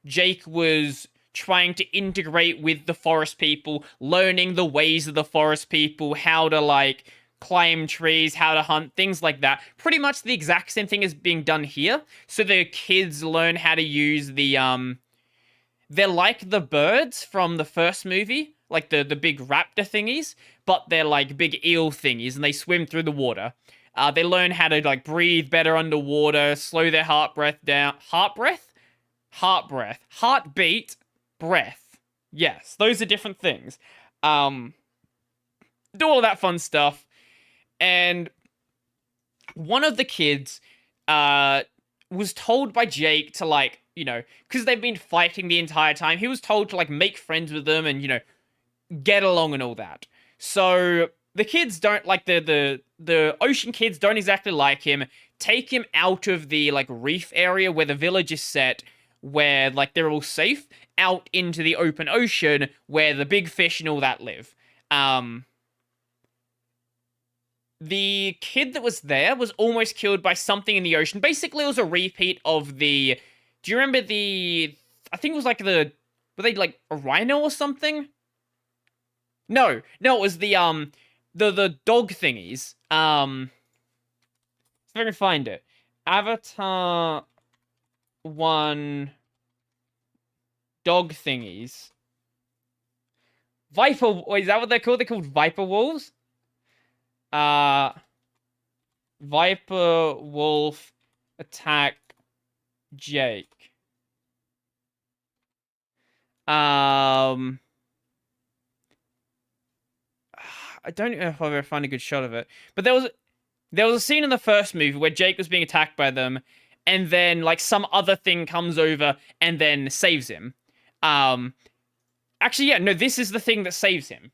Jake was trying to integrate with the forest people, learning the ways of the forest people, how to climb trees, how to hunt, things like that. Pretty much the exact same thing is being done here. So the kids learn how to use they're like the birds from the first movie, like the big raptor thingies, but they're like big eel thingies, and they swim through the water. They learn how to breathe better underwater, slow their heartbeat down. Heartbeat, breath. Yes, those are different things. Do all that fun stuff. And one of the kids was told by Jake to because they've been fighting the entire time, he was told to make friends with them and get along and all that. So the kids don't the ocean kids don't exactly like him. Take him out of the reef area where the village is set, where they're all safe, out into the open ocean where the big fish and all that live. The kid that was there was almost killed by something in the ocean. Basically, it was a repeat of the... Do you remember I think it was were they a rhino or something? No, it was the dog thingies. If I can find it. Avatar 1 dog thingies. Viper... Is that what they're called? They're called Viper Wolves? Viper Wolf attack Jake. I don't know if I'll ever find a good shot of it, but there was a scene in the first movie where Jake was being attacked by them, and then some other thing comes over and then saves him. Actually, yeah, no, this is the thing that saves him.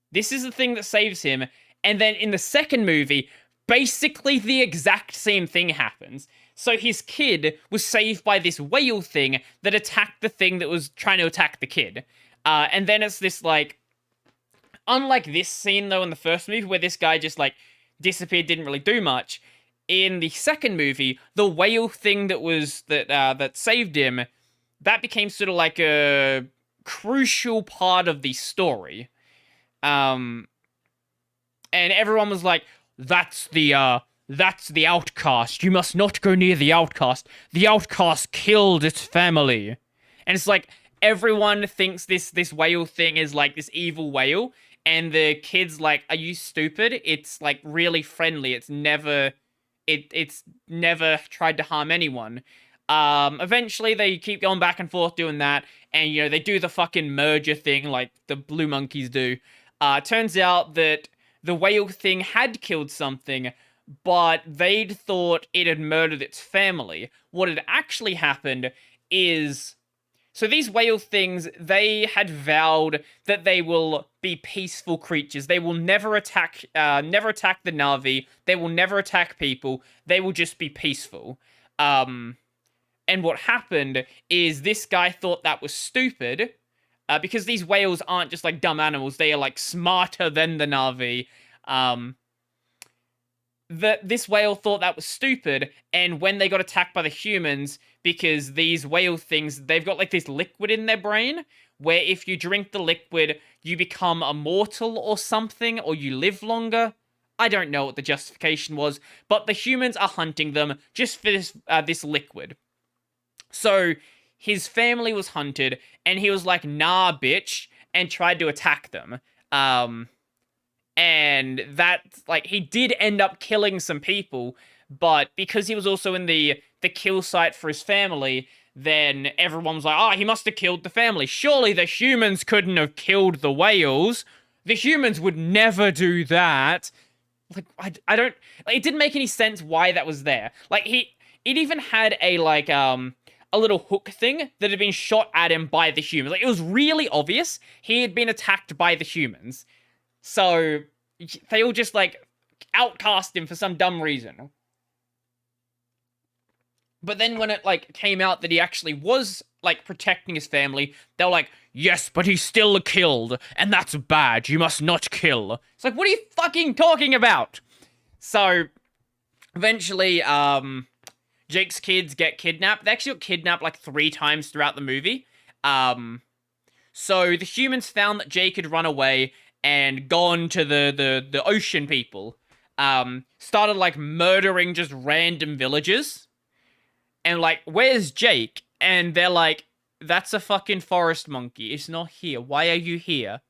This is the thing that saves him. And then in the second movie, basically the exact same thing happens. So his kid was saved by this whale thing that attacked the thing that was trying to attack the kid. And then it's this unlike this scene though in the first movie where this guy just disappeared, didn't really do much. In the second movie, the whale thing that saved him, that became sort of a crucial part of the story. And everyone was like, that's the outcast. You must not go near the outcast. The outcast killed its family. And it's like everyone thinks this whale thing is like this evil whale, and the kids like, are you stupid? It's like really friendly. It's never tried to harm anyone. Eventually they keep going back and forth doing that, and they do the fucking merger thing like the blue monkeys do. Turns out that the whale thing had killed something, but they'd thought it had murdered its family. What had actually happened is, so these whale things, they had vowed that they will be peaceful creatures. They will never attack the Na'vi. They will never attack people. They will just be peaceful. And what happened is this guy thought that was stupid, because these whales aren't just like dumb animals. They are like smarter than the Na'vi. This whale thought that was stupid, and when they got attacked by the humans, because these whale things, they've got like this liquid in their brain, where if you drink the liquid, you become immortal or something, or you live longer. I don't know what the justification was, but the humans are hunting them just for this liquid. So his family was hunted, and he was like, nah, bitch, and tried to attack them. And that, like, he did end up killing some people, but because he was also in the kill site for his family, then everyone was like, oh, he must have killed the family. Surely the humans couldn't have killed the whales. The humans would never do that. Like, I don't, like, it didn't make any sense why that was there. Like, it even had a, like, a little hook thing that had been shot at him by the humans. Like, it was really obvious he had been attacked by the humans. So they all just, like, outcast him for some dumb reason. But then when it, like, came out that he actually was, like, protecting his family, they were like, yes, but he's still killed, and that's bad. You must not kill. It's like, what are you fucking talking about? So eventually, Jake's kids get kidnapped. They actually got kidnapped like 3 times throughout the movie. So the humans found that Jake had run away and gone to the ocean people. Started like murdering just random villagers. And like, where's Jake? And they're like, that's a fucking forest monkey. It's not here. Why are you here?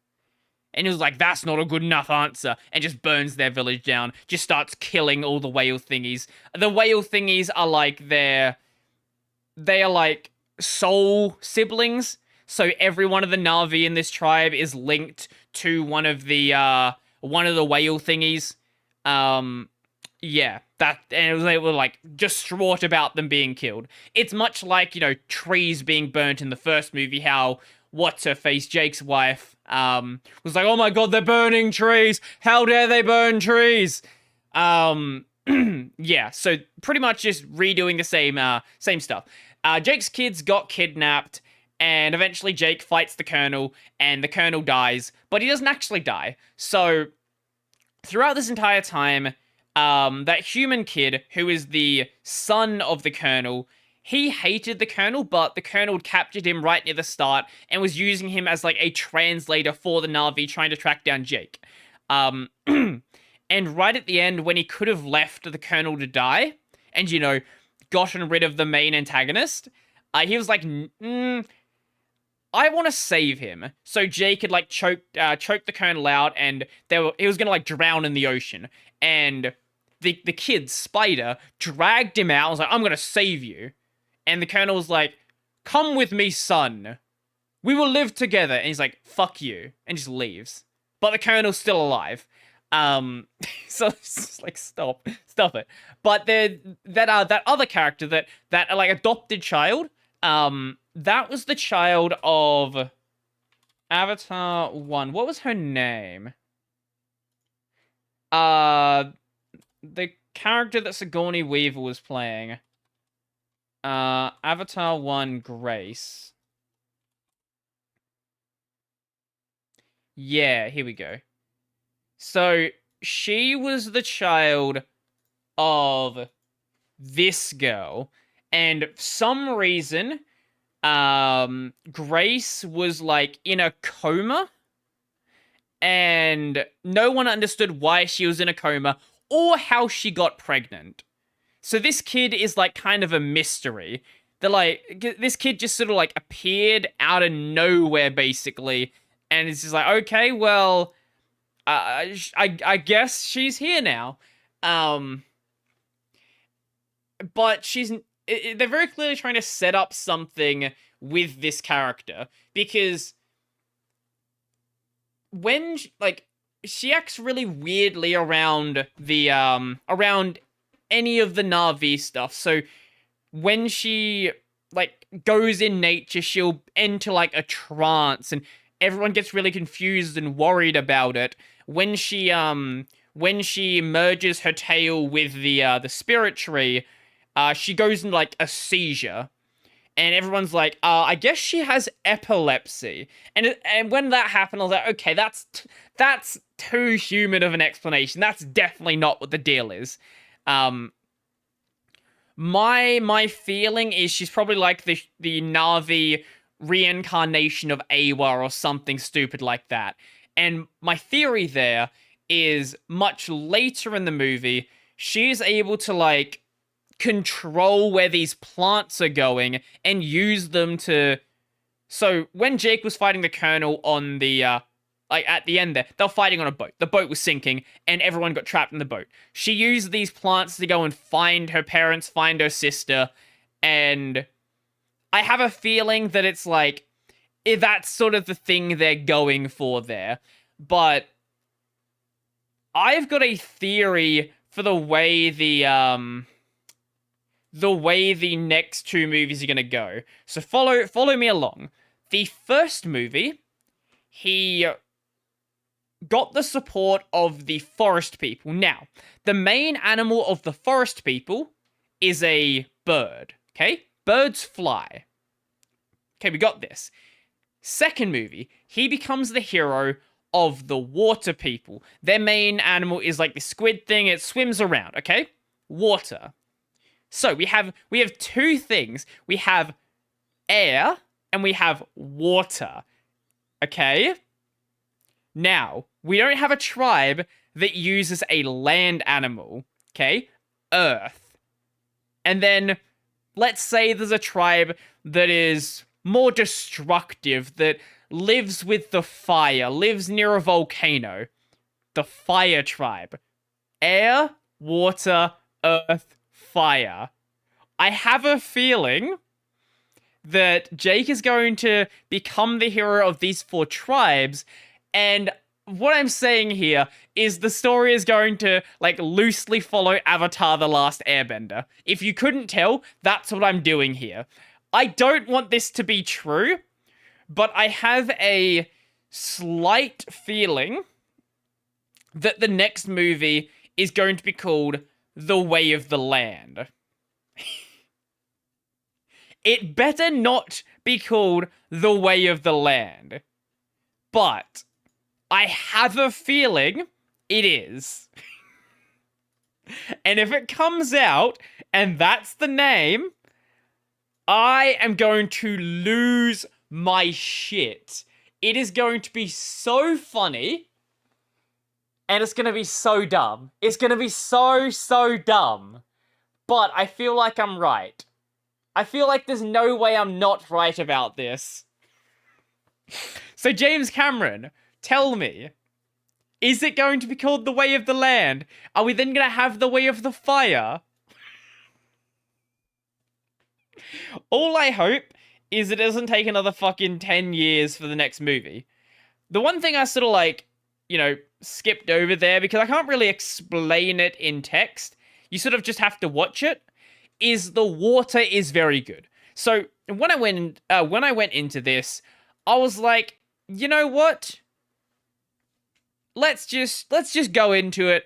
And he was like, that's not a good enough answer. And just burns their village down. Just starts killing all the whale thingies. The whale thingies are like they are like soul siblings. So every one of the Na'vi in this tribe is linked to one of the whale thingies. Yeah, and they were like distraught about them being killed. It's much like, trees being burnt in the first movie, how what's her face, Jake's wife, was like, oh my god, they're burning trees. How dare they burn trees? Yeah, so pretty much just redoing the same stuff. Jake's kids got kidnapped, and eventually Jake fights the Colonel, and the Colonel dies, but he doesn't actually die. So throughout this entire time, that human kid, who is the son of the Colonel, he hated the Colonel, but the Colonel captured him right near the start and was using him as like a translator for the Na'vi trying to track down Jake. And right at the end, when he could have left the Colonel to die and, gotten rid of the main antagonist, he was like, I want to save him. So Jake had like choked the Colonel out, and he was gonna like drown in the ocean. And the kid, Spider, dragged him out. I was like, I'm gonna save you. And the Colonel was like, come with me, son. We will live together. And he's like, fuck you. And just leaves. But the Colonel's still alive. So it's just like, stop it. But that other character, that like adopted child, that was the child of Avatar 1. What was her name? The character that Sigourney Weaver was playing. Avatar 1 Grace. Yeah, here we go. So, she was the child of this girl, and for some reason, Grace was like in a coma, and no one understood why she was in a coma or how she got pregnant. So this kid is like kind of a mystery. This kid just sort of like appeared out of nowhere basically, and it's just like, okay, well, I guess she's here now. Um, but they're very clearly trying to set up something with this character because when she acts really weirdly around around any of the Na'vi stuff. So when she like goes in nature, she'll enter like a trance, and everyone gets really confused and worried about it. When she merges her tail with the spirit tree, she goes in like a seizure, and everyone's like, I guess she has epilepsy. And when that happened, I was like, okay, that's too human of an explanation. That's definitely not what the deal is. My feeling is she's probably like the Na'vi reincarnation of Awa or something stupid like that. And my theory there is much later in the movie, she's able to like control where these plants are going and use them to. So when Jake was fighting the Colonel on the like at the end there, they were fighting on a boat. The boat was sinking and everyone got trapped in the boat. She used these plants to go and find her parents, find her sister, and I have a feeling that it's like that's sort of the thing they're going for there. But I've got a theory for the way the next two movies are going to go. So follow me along. The first movie, he got the support of the forest people. Now, the main animal of the forest people is a bird, okay? Birds fly. Okay, we got this. Second movie, he becomes the hero of the water people. Their main animal is like the squid thing. It swims around, okay? Water. So we have two things. We have air and we have water. Okay? Now, we don't have a tribe that uses a land animal. Okay? Earth. And then let's say there's a tribe that is more destructive, that lives with the fire, lives near a volcano. The fire tribe. Air, water, earth, fire. I have a feeling that Jake is going to become the hero of these four tribes, and what I'm saying here is the story is going to like loosely follow Avatar: The Last Airbender. If you couldn't tell, that's what I'm doing here. I don't want this to be true, but I have a slight feeling that the next movie is going to be called The Way of the Land. It better not be called The Way of the Land. But I have a feeling it is. And if it comes out and that's the name, I am going to lose my shit. It is going to be so funny. And it's going to be so dumb. It's going to be so dumb. But I feel like I'm right. I feel like there's no way I'm not right about this. So James Cameron, tell me, is it going to be called The Way of the Land? Are we then going to have The Way of the Fire? All I hope is it doesn't take another fucking 10 years for the next movie. The one thing I sort of like, skipped over there, because I can't really explain it in text, you sort of just have to watch it, is the water is very good. So when I went into this, I was like, you know what? Let's just go into it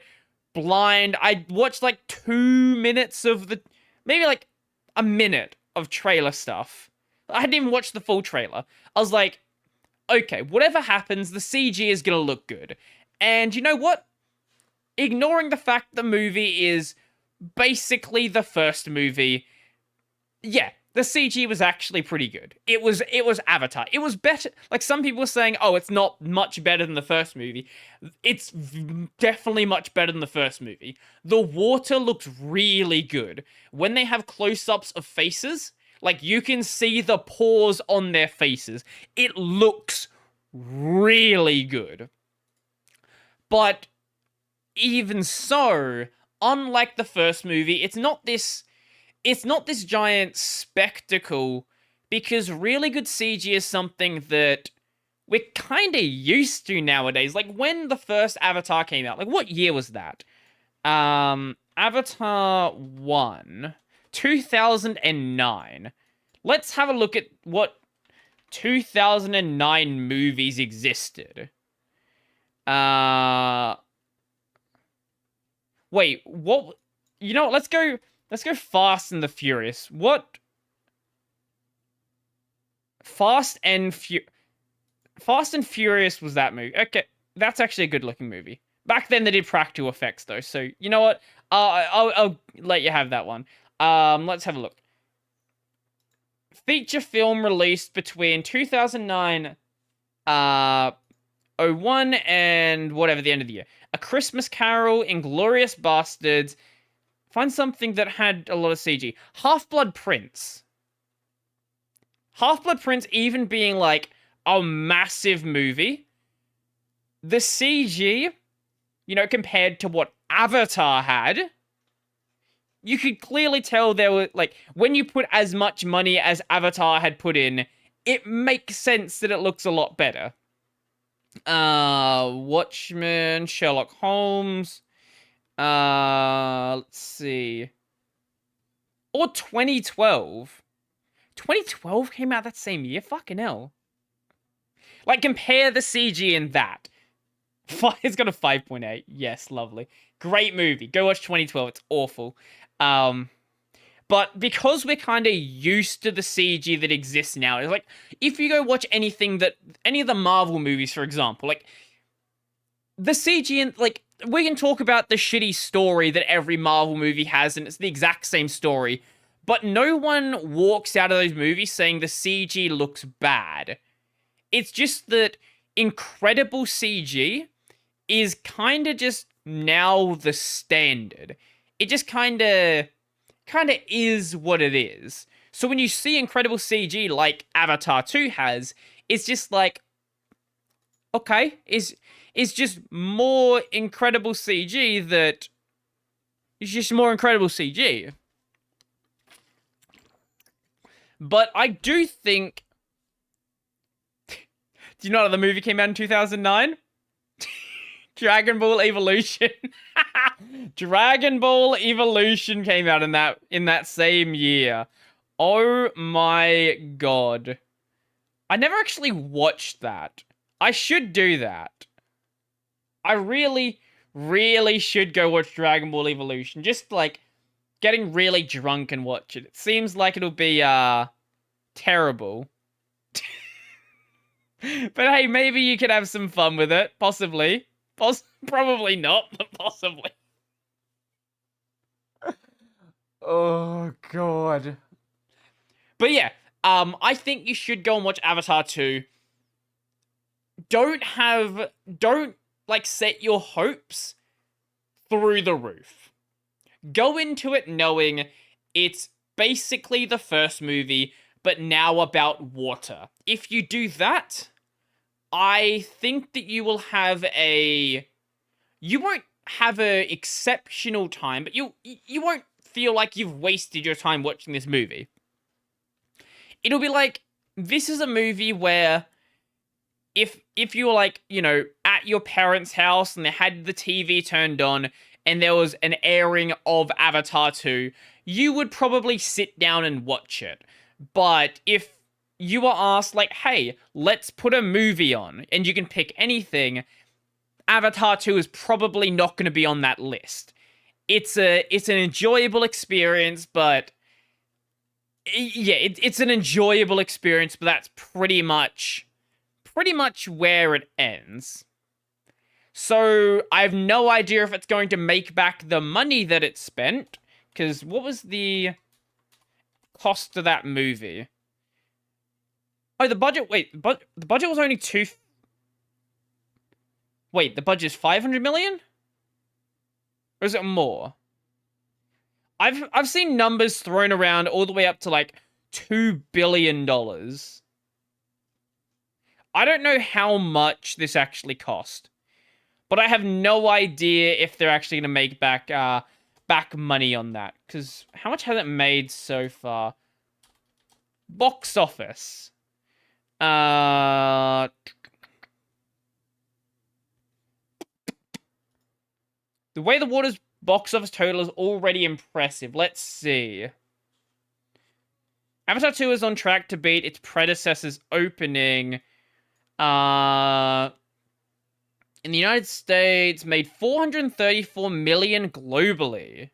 blind. I watched like 2 minutes of maybe like a minute of trailer stuff. I hadn't even watched the full trailer. I was like, okay, whatever happens, the CG is gonna look good. And you know what? Ignoring the fact the movie is basically the first movie, yeah, the CG was actually pretty good. It was Avatar. It was better. Like some people were saying, oh, it's not much better than the first movie. It's definitely much better than the first movie. The water looks really good. When they have close-ups of faces, like you can see the pores on their faces. It looks really good. But even so, unlike the first movie, it's not this giant spectacle, because really good CG is something that we're kind of used to nowadays. Like when the first Avatar came out, like what year was that? Avatar 1, 2009. Let's have a look at what 2009 movies existed. Wait, what? You know what? Let's go Fast and the Furious. What? Fast and Furious was that movie. Okay, that's actually a good looking movie. Back then they did practical effects though, so you know what? I'll let you have that one. Let's have a look. Feature film released between 2009, '01 and whatever the end of the year. A Christmas Carol, Inglourious Bastards. Find something that had a lot of CG. Half-Blood Prince. Half-Blood Prince even being like a massive movie. The CG, compared to what Avatar had, you could clearly tell there were, like, when you put as much money as Avatar had put in, it makes sense that it looks a lot better. Watchmen, Sherlock Holmes. Let's see. Or 2012. 2012 came out that same year? Fucking hell. Like, compare the CG in that. It's got a 5.8. Yes, lovely. Great movie. Go watch 2012. It's awful. But because we're kind of used to the CG that exists now, it's like, if you go watch any of the Marvel movies, for example, like, the CG and, like, we can talk about the shitty story that every Marvel movie has, and it's the exact same story, but no one walks out of those movies saying the CG looks bad. It's just that incredible CG is kind of just now the standard. It just kind of is what it is. So when you see incredible CG like Avatar 2 has, it's just like, okay, it's just more incredible CG that is just more incredible CG. But I do think... Do you know that the movie came out in 2009? Dragon Ball Evolution. Dragon Ball Evolution came out in that same year. Oh my god. I never actually watched that. I should do that. I really, really should go watch Dragon Ball Evolution. Just, like, getting really drunk and watch it. It seems like it'll be, terrible. But hey, maybe you could have some fun with it. Possibly. Probably not, but possibly. Oh, God. But yeah, I think you should go and watch Avatar 2. Don't, like, set your hopes through the roof. Go into it knowing it's basically the first movie, but now about water. If you do that, I think that you will have you won't have an exceptional time, but you won't feel like you've wasted your time watching this movie. It'll be like, this is a movie where if you were, like, at your parents' house and they had the TV turned on and there was an airing of Avatar 2, you would probably sit down and watch it. But if you were asked, like, hey, let's put a movie on and you can pick anything, Avatar 2 is probably not going to be on that list. It's an enjoyable experience, but yeah, it's an enjoyable experience, but that's pretty much where it ends. So I have no idea if it's going to make back the money that it spent, because what was the cost of that movie. Oh, the budget. Wait, but the budget was only two. Wait, the budget is 500 million, or is it more? I've seen numbers thrown around all the way up to like $2 billion. I don't know how much this actually cost, but I have no idea if they're actually gonna make back money on that. Because how much has it made so far? Box office. The Way the Water's box office total is already impressive. Let's see. Avatar 2 is on track to beat its predecessor's opening. In the United States, made 434 million globally.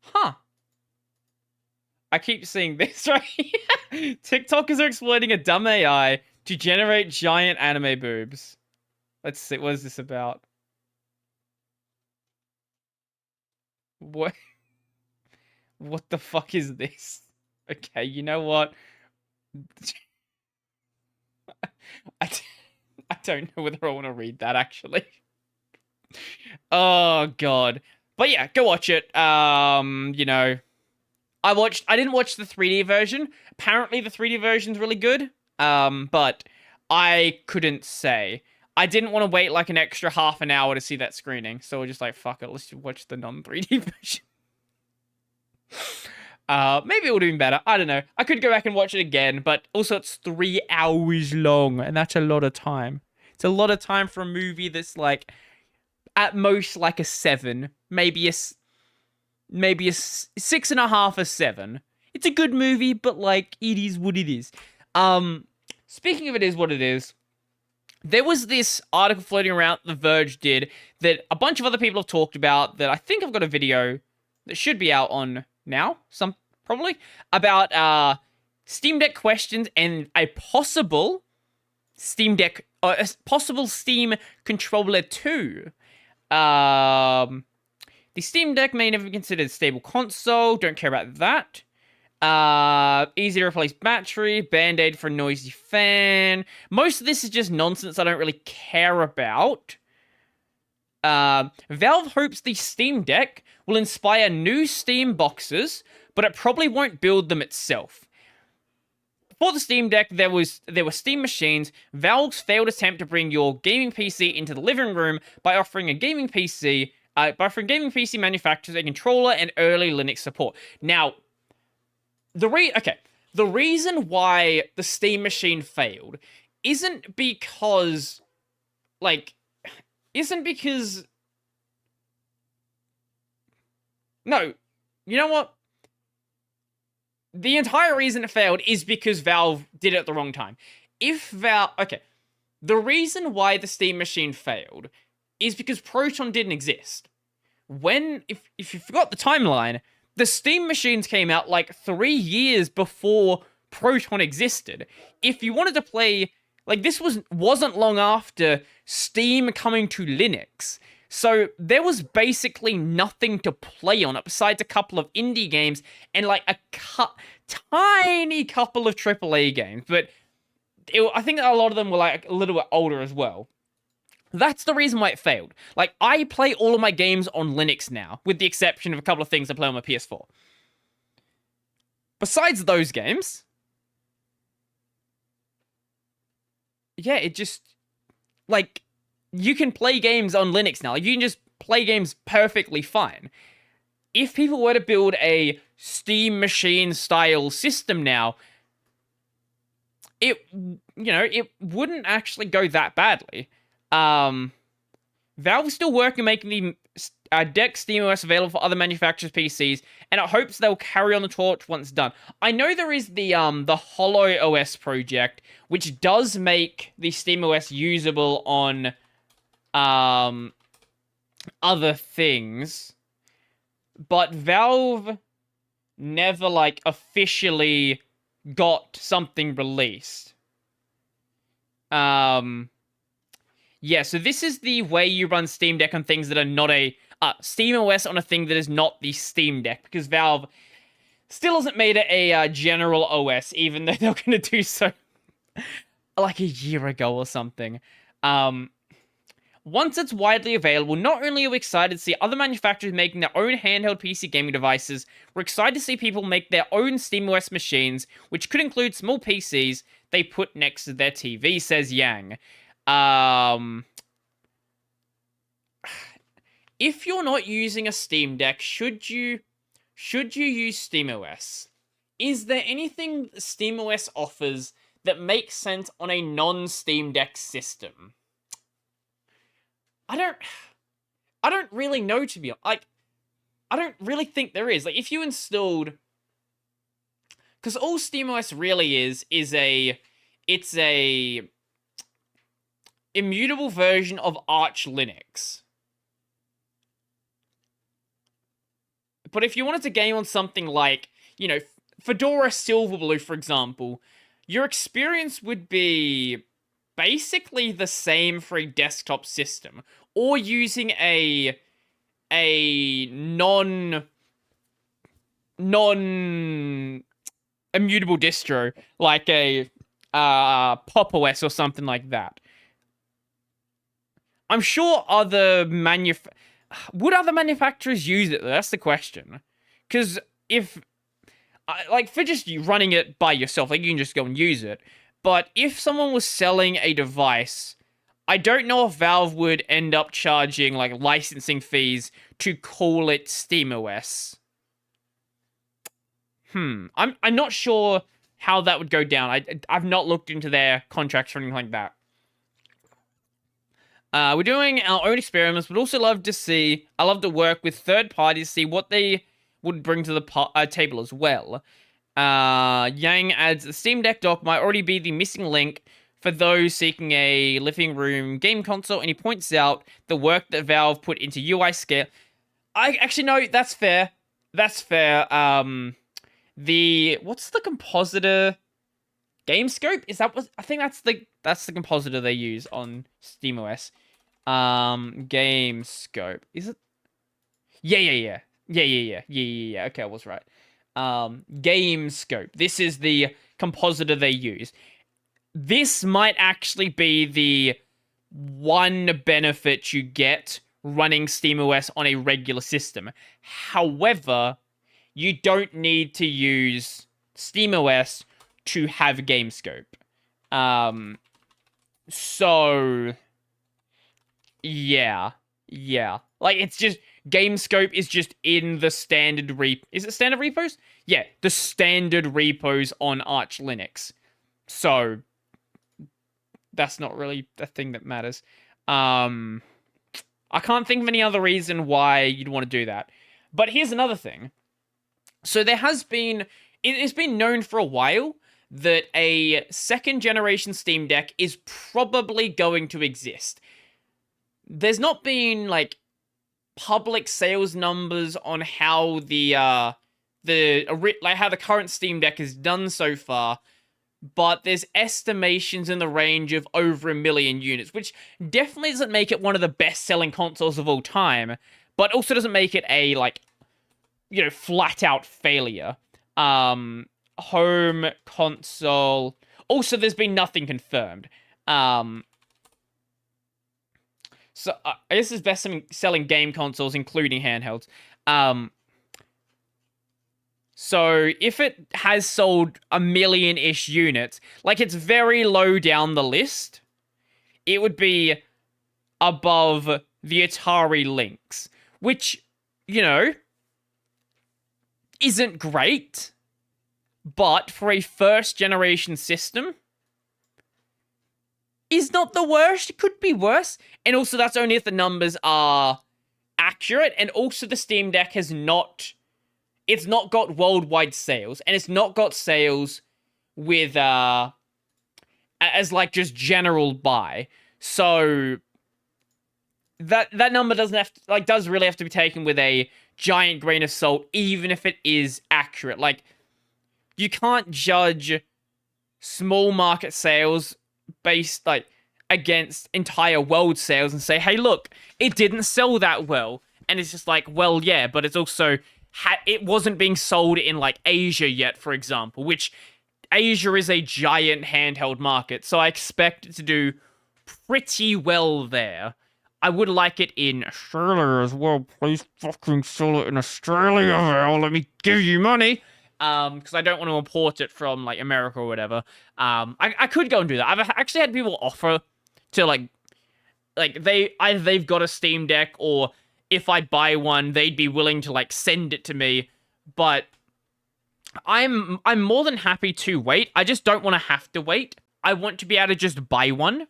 Huh. I keep seeing this right here. TikTokers are exploiting a dumb AI to generate giant anime boobs. Let's see, what is this about? What? What the fuck is this? Okay, you know what? I don't know whether I want to read that, actually. Oh, God. But yeah, go watch it. You know, I didn't watch the 3D version. Apparently the 3D version's really good. But I couldn't say. I didn't want to wait like an extra half an hour to see that screening. So we're just like, fuck it, let's just watch the non-3D version. Maybe it would have been better. I don't know. I could go back and watch it again, but also it's 3 hours long, and that's a lot of time. It's a lot of time for a movie that's like, at most like a 7, maybe a 6.5 or 7. It's a good movie, but like it is what it is. Speaking of it is what it is, there was this article floating around The Verge did that a bunch of other people have talked about that I think I've got a video that should be out on now, probably, about Steam Deck questions and a possible Steam Deck, a possible Steam Controller 2. The Steam Deck may never be considered a stable console. Don't care about that. Easy to replace battery. Band-aid for a noisy fan. Most of this is just nonsense I don't really care about. Valve hopes the Steam Deck will inspire new Steam boxes, but it probably won't build them itself. Before the Steam Deck, there were Steam machines. Valve's failed attempt to bring your gaming PC into the living room by offering gaming PC manufacturers a controller and early Linux support. Now, the reason why the Steam machine failed isn't because no, you know what? The entire reason it failed is because Valve did it at the wrong time. The reason why the Steam machine failed is because Proton didn't exist. If you forgot the timeline, the Steam machines came out like 3 years before Proton existed. If you wanted to play, like, this wasn't long after Steam coming to Linux. So there was basically nothing to play on it besides a couple of indie games and like a tiny couple of AAA games. But I think a lot of them were like a little bit older as well. That's the reason why it failed. Like, I play all of my games on Linux now, with the exception of a couple of things I play on my PS4. Besides those games, yeah, it just, like, you can play games on Linux now. Like, you can just play games perfectly fine. If people were to build a Steam machine style system now, it wouldn't actually go that badly. Valve is still working on making the Deck SteamOS available for other manufacturers' PCs, and it hopes they'll carry on the torch once done. I know there is the HoloOS project, which does make the SteamOS usable on other things, but Valve never like officially got something released. Yeah, so this is the way you run Steam Deck on things that are not SteamOS on a thing that is not the Steam Deck, because Valve Still hasn't made it a general OS, even though they're going to do so like a year ago or something. Once it's widely available, not only are we excited to see other manufacturers making their own handheld PC gaming devices, we're excited to see people make their own SteamOS machines, which could include small PCs they put next to their TV, says Yang. If you're not using a Steam Deck, should you use SteamOS? Is there anything SteamOS offers that makes sense on a non-Steam Deck system? I don't really know, to be honest. Like, I don't really think there is. Like, if you installed, because all SteamOS really is it's a immutable version of Arch Linux. But if you wanted to game on something like, you know, Fedora Silverblue, for example, your experience would be basically the same for a desktop system, or using a non immutable distro like a Pop OS or something like that. I'm sure would other manufacturers use it? That's the question. Because if, like, for just you running it by yourself, like, you can just go and use it. But if someone was selling a device, I don't know if Valve would end up charging, like, licensing fees to call it SteamOS. I'm not sure how that would go down. I've not looked into their contracts or anything like that. We're doing our own experiments, but also I love to work with third parties, see what they would bring to the table as well. Yang adds, the Steam Deck dock might already be the missing link for those seeking a living room game console, and he points out the work that Valve put into UI scale. I actually know that's fair. That's fair. What's the compositor? GameScope? Is that what I think that's the compositor they use on SteamOS. GameScope. Is it? Yeah. Okay, I was right. GameScope. This is the compositor they use. This might actually be the one benefit you get running SteamOS on a regular system. However, you don't need to use SteamOS to have GameScope. So yeah. Like, it's just GameScope is just in the standard Is it standard repos? Yeah, the standard repos on Arch Linux. So that's not really the thing that matters. I can't think of any other reason why you'd want to do that. But here's another thing. So it's been known for a while that a second generation Steam Deck is probably going to exist. There's not been, like, public sales numbers on how how the current Steam Deck has done so far, but there's estimations in the range of over 1 million units, which definitely doesn't make it one of the best-selling consoles of all time, but also doesn't make it a, like, you know, flat-out failure. Home console. Also, there's been nothing confirmed. So, I guess it's best selling game consoles, including handhelds. So, if it has sold 1 million-ish units, like, it's very low down the list, it would be above the Atari Lynx, which, you know, isn't great, but for a first-generation system, is not the worst. It could be worse. And also, that's only if the numbers are accurate. And also, the Steam Deck it's not got worldwide sales. And it's not got sales with, as, like, just general buy. So, that number does really have to be taken with a giant grain of salt, even if it is accurate. Like, you can't judge small market sales based, like, against entire world sales and say, hey, look, it didn't sell that well. And it's just like, well, yeah, but it's also it wasn't being sold in like Asia yet, for example, which Asia is a giant handheld market, so I expect it to do pretty well there. I would like it in Australia as well. Please fucking sell it in Australia, Val. Let me give you money. Because I don't want to import it from like America or whatever. I could go and do that. I've actually had people offer to like they've got a Steam Deck, or if I buy one, they'd be willing to like send it to me. But I'm more than happy to wait. I just don't want to have to wait. I want to be able to just buy one.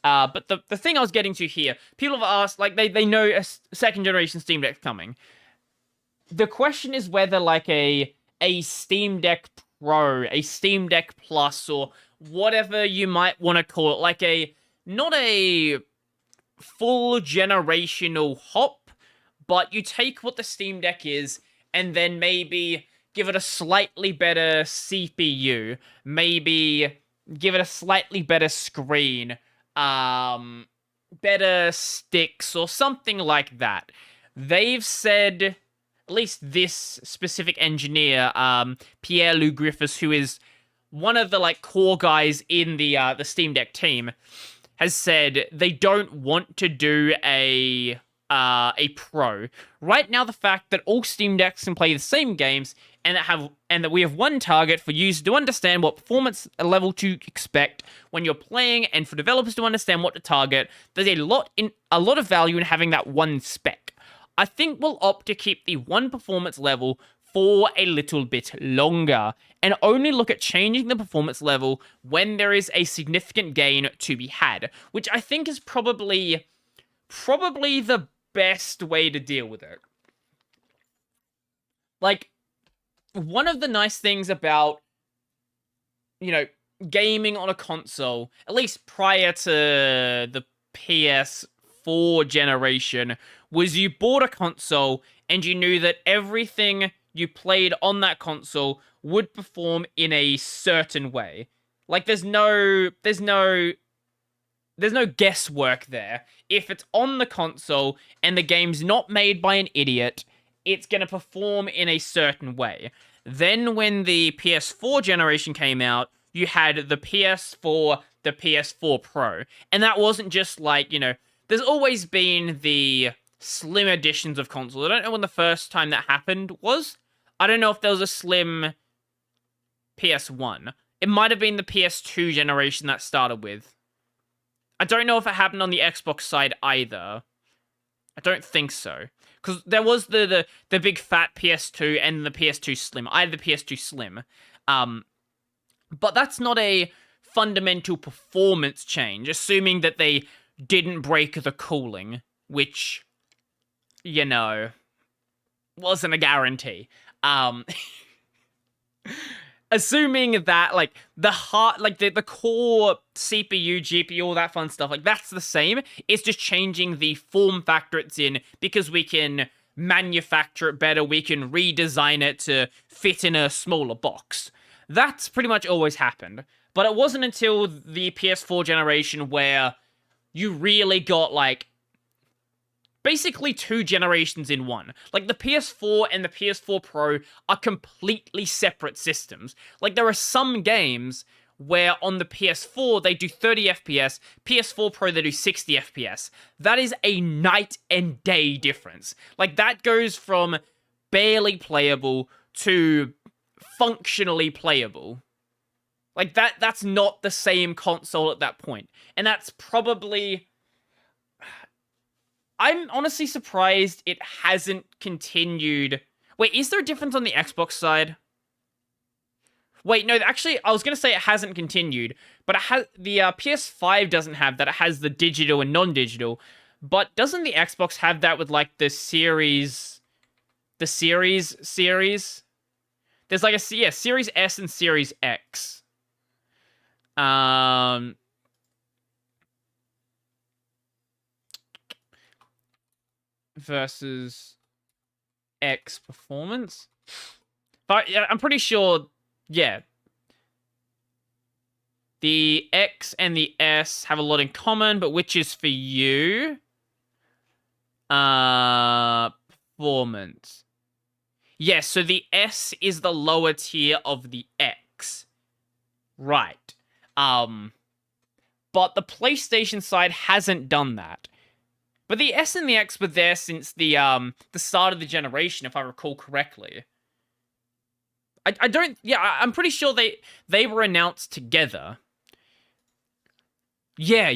But the thing I was getting to here, people have asked, like, they know a second generation Steam Deck's coming. The question is whether, like, a Steam Deck Pro, a Steam Deck Plus, or whatever you might want to call it, like not a full generational hop, but you take what the Steam Deck is, and then maybe give it a slightly better CPU, maybe give it a slightly better screen, better sticks, or something like that. They've said, at least this specific engineer, Pierre-Loup Griffiths, who is one of the like core guys in the Steam Deck team, has said they don't want to do a Pro. Right now, the fact that all Steam Decks can play the same games and that we have one target for users to understand what performance level to expect when you're playing, and for developers to understand what to target, there's a lot of value in having that one spec. I think we'll opt to keep the one performance level for a little bit longer, and only look at changing the performance level when there is a significant gain to be had, which I think is probably the best way to deal with it. Like, one of the nice things about, gaming on a console, at least prior to the PS4 generation, was you bought a console and you knew that everything you played on that console would perform in a certain way. Like, there's no guesswork there. If it's on the console and the game's not made by an idiot, it's going to perform in a certain way. Then when the PS4 generation came out, you had the PS4, the PS4 Pro. And that wasn't just like, there's always been the slim editions of consoles. I don't know when the first time that happened was. I don't know if there was a slim PS1. It might have been the PS2 generation that started with. I don't know if it happened on the Xbox side either. I don't think so. Because there was the big fat PS2 and the PS2 Slim. I had the PS2 Slim. But that's not a fundamental performance change, assuming that they didn't break the cooling, which, wasn't a guarantee. Assuming that, like, the core CPU, GPU, all that fun stuff, like, that's the same. It's just changing the form factor it's in, because we can manufacture it better, we can redesign it to fit in a smaller box. That's pretty much always happened. But it wasn't until the PS4 generation where you really got, like, basically 2 generations in one. Like, the PS4 and the PS4 Pro are completely separate systems. Like, there are some games where on the PS4 they do 30 FPS, PS4 Pro they do 60 FPS. That is a night and day difference. Like, that goes from barely playable to functionally playable. Like, that's not the same console at that point. And that's probably... I'm honestly surprised it hasn't continued. Wait, is there a difference on the Xbox side? Wait, no, actually, I was going to say it hasn't continued, but it has, the PS5 doesn't have that. It has the digital and non-digital. But doesn't the Xbox have that with, like, the series? There's like Series S and Series X. Versus X performance. But yeah, I'm pretty sure, yeah. The X and the S have a lot in common, but which is for you? Performance. Yes, so the S is the lower tier of the X. Right. But the PlayStation side hasn't done that. But the S and the X were there since the start of the generation, if I recall correctly. I don't. Yeah, I'm pretty sure they were announced together. Yeah.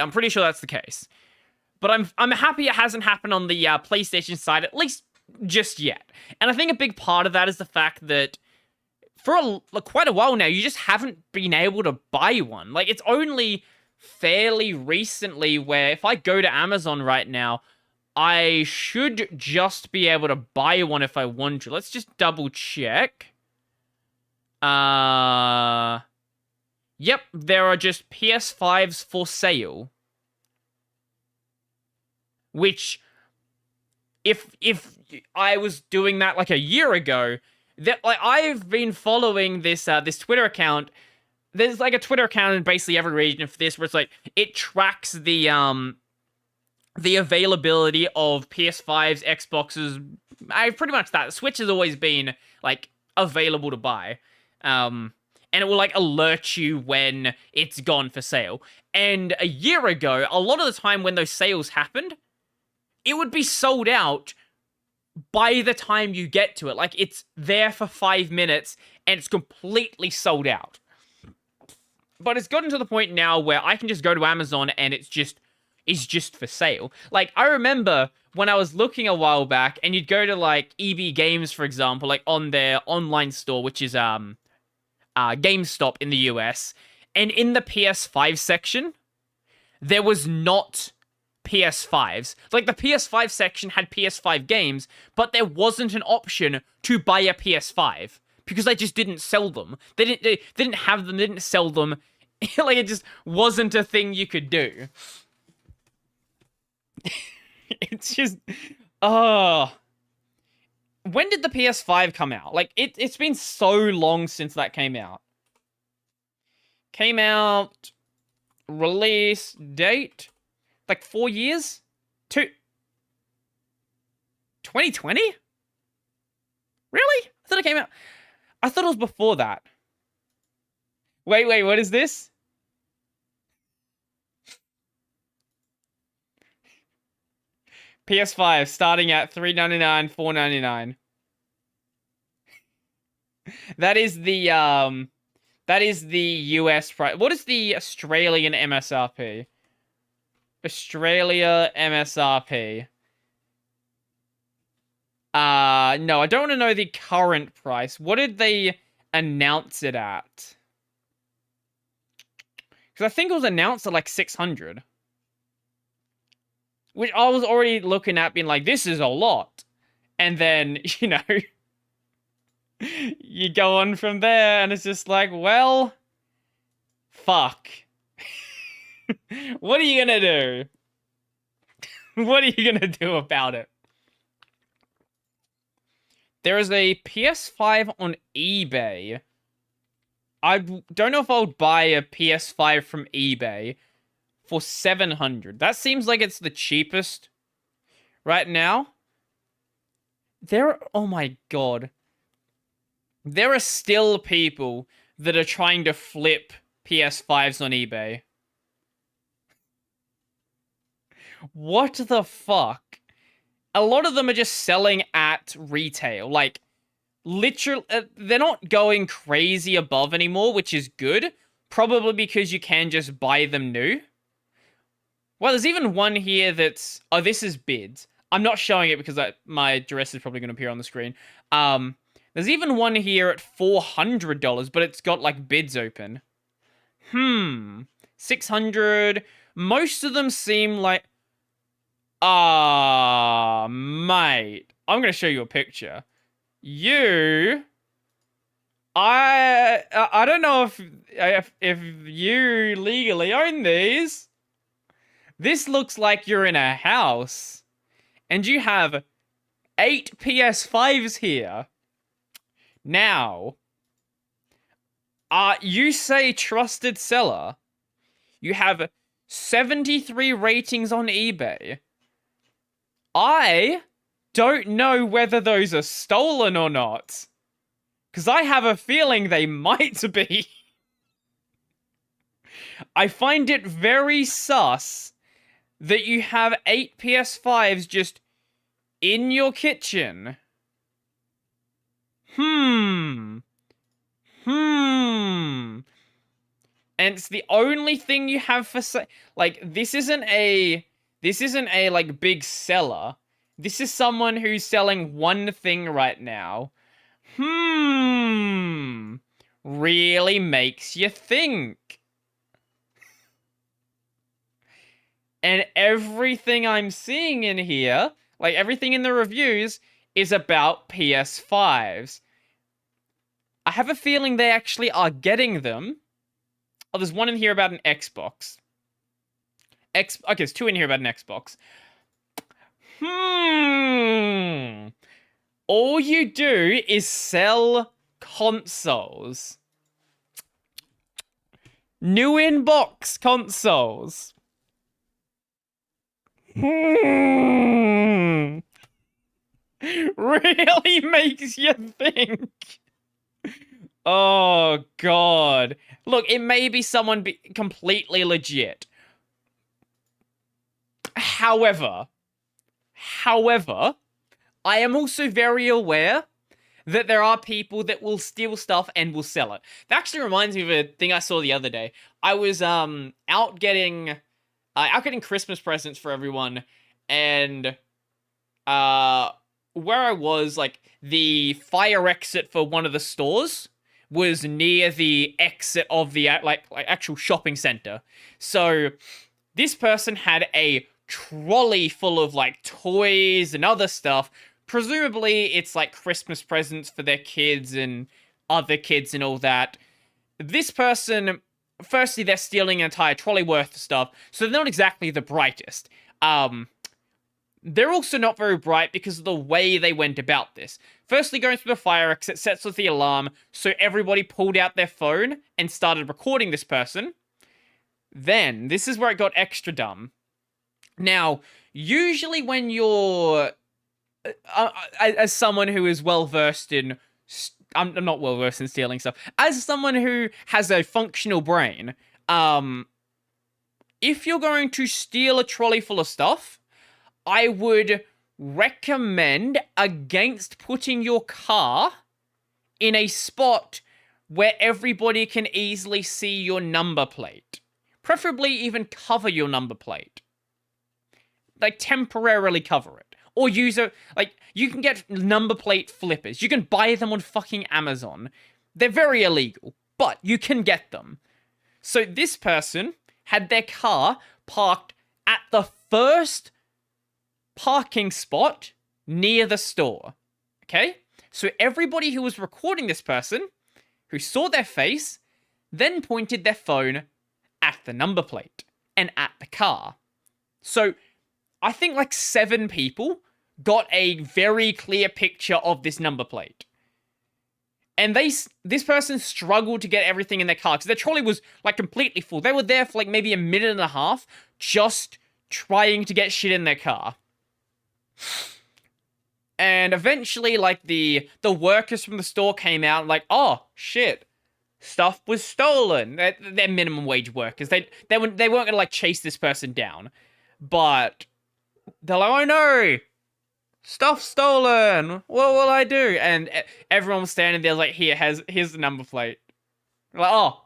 I'm pretty sure that's the case. But I'm happy it hasn't happened on the PlayStation side, at least just yet. And I think a big part of that is the fact that for quite a while now, you just haven't been able to buy one. Like, it's only fairly recently where if I go to Amazon right now, I should just be able to buy one if I want to. Let's just double check. Yep, there are just PS5s for sale. Which, if I was doing that like a year ago, that like I've been following this this Twitter account. There's like a Twitter account in basically every region for this, where it's like it tracks the availability of PS5s, Xboxes. Pretty much that. Switch has always been like available to buy, and it will like alert you when it's gone for sale. And a year ago, a lot of the time when those sales happened, it would be sold out by the time you get to it. Like, it's there for 5 minutes and it's completely sold out. But it's gotten to the point now where I can just go to Amazon and it's just for sale. Like, I remember when I was looking a while back, and you'd go to like EB Games, for example, like on their online store, which is GameStop in the US, and in the PS5 section, there was not PS5s. Like, the PS5 section had PS5 games, but there wasn't an option to buy a PS5 because they just didn't sell them. They didn't have them, they didn't sell them. Like, it just wasn't a thing you could do. It's just, when did the PS5 come out? Like, it's been so long since that came out. Came out, release date, like 4 years? 2020? Really? I thought it came out. I thought it was before that. Wait, what is this? PS5 starting at $399, $499. That is the US price. What is the Australian MSRP? Australia MSRP. No, I don't want to know the current price. What did they announce it at? Because I think it was announced at like 600. Which I was already looking at being like, this is a lot. And then, you know, you go on from there and it's just like, well, fuck. What are you gonna do? What are you gonna do about it? There is a PS5 on eBay. I don't know if I would buy a PS5 from eBay for $700. That seems like it's the cheapest right now. Oh my god. There are still people that are trying to flip PS5s on eBay. What the fuck? A lot of them are just selling at retail. Like, literally, they're not going crazy above anymore, which is good. Probably because you can just buy them new. Well, there's even one here that's... Oh, this is bids. I'm not showing it because my address is probably going to appear on the screen. There's even one here at $400, but it's got, like, bids open. 600. Most of them seem like... mate. I'm going to show you a picture. I don't know if you legally own these. This looks like you're in a house. And you have 8 PS5s here. Now, you say trusted seller. You have 73 ratings on eBay. I don't know whether those are stolen or not. Because I have a feeling they might be. I find it very sus that you have 8 PS5s just in your kitchen. Hmm. And it's the only thing you have for like this isn't a like big seller. This is someone who's selling one thing right now. Really makes you think. And everything I'm seeing in here, like everything in the reviews, is about PS5s. I have a feeling they actually are getting them. Oh, there's one in here about an Xbox. Okay, there's 2 in here about an Xbox. All you do is sell consoles. New in-box consoles. Really makes you think. Oh, God. Look, it may be someone completely legit. However, I am also very aware that there are people that will steal stuff and will sell it. That actually reminds me of a thing I saw the other day. I was out getting Christmas presents for everyone, and where I was, like, the fire exit for one of the stores was near the exit of the like actual shopping center. So this person had a trolley full of like toys and other stuff. Presumably it's like Christmas presents for their kids and other kids and all that. This person, firstly, they're stealing an entire trolley worth of stuff, so they're not exactly the brightest. They're also not very bright because of the way they went about this. Firstly, going through the fire exit sets off the alarm, so everybody pulled out their phone and started recording this person. Then, this is where it got extra dumb. Now, usually when you're... as someone who is well-versed in... I'm not well-versed in stealing stuff. As someone who has a functional brain, if you're going to steal a trolley full of stuff, I would recommend against putting your car in a spot where everybody can easily see your number plate. Preferably even cover your number plate. Like, temporarily cover it. Or use a, like, you can get number plate flippers. You can buy them on fucking Amazon. They're very illegal, but you can get them. So this person had their car parked at the first parking spot near the store. Okay? So everybody who was recording this person, who saw their face, then pointed their phone at the number plate and at the car. So I think like 7 people got a very clear picture of this number plate. And this person struggled to get everything in their car because their trolley was like completely full. They were there for like maybe a minute and a half just trying to get shit in their car. And eventually, like, the workers from the store came out like, oh, shit, stuff was stolen. They're minimum wage workers. They weren't gonna, like, chase this person down. But they're like, oh, no, stuff stolen. What will I do? And everyone was standing there like, here's the number plate. Like, oh,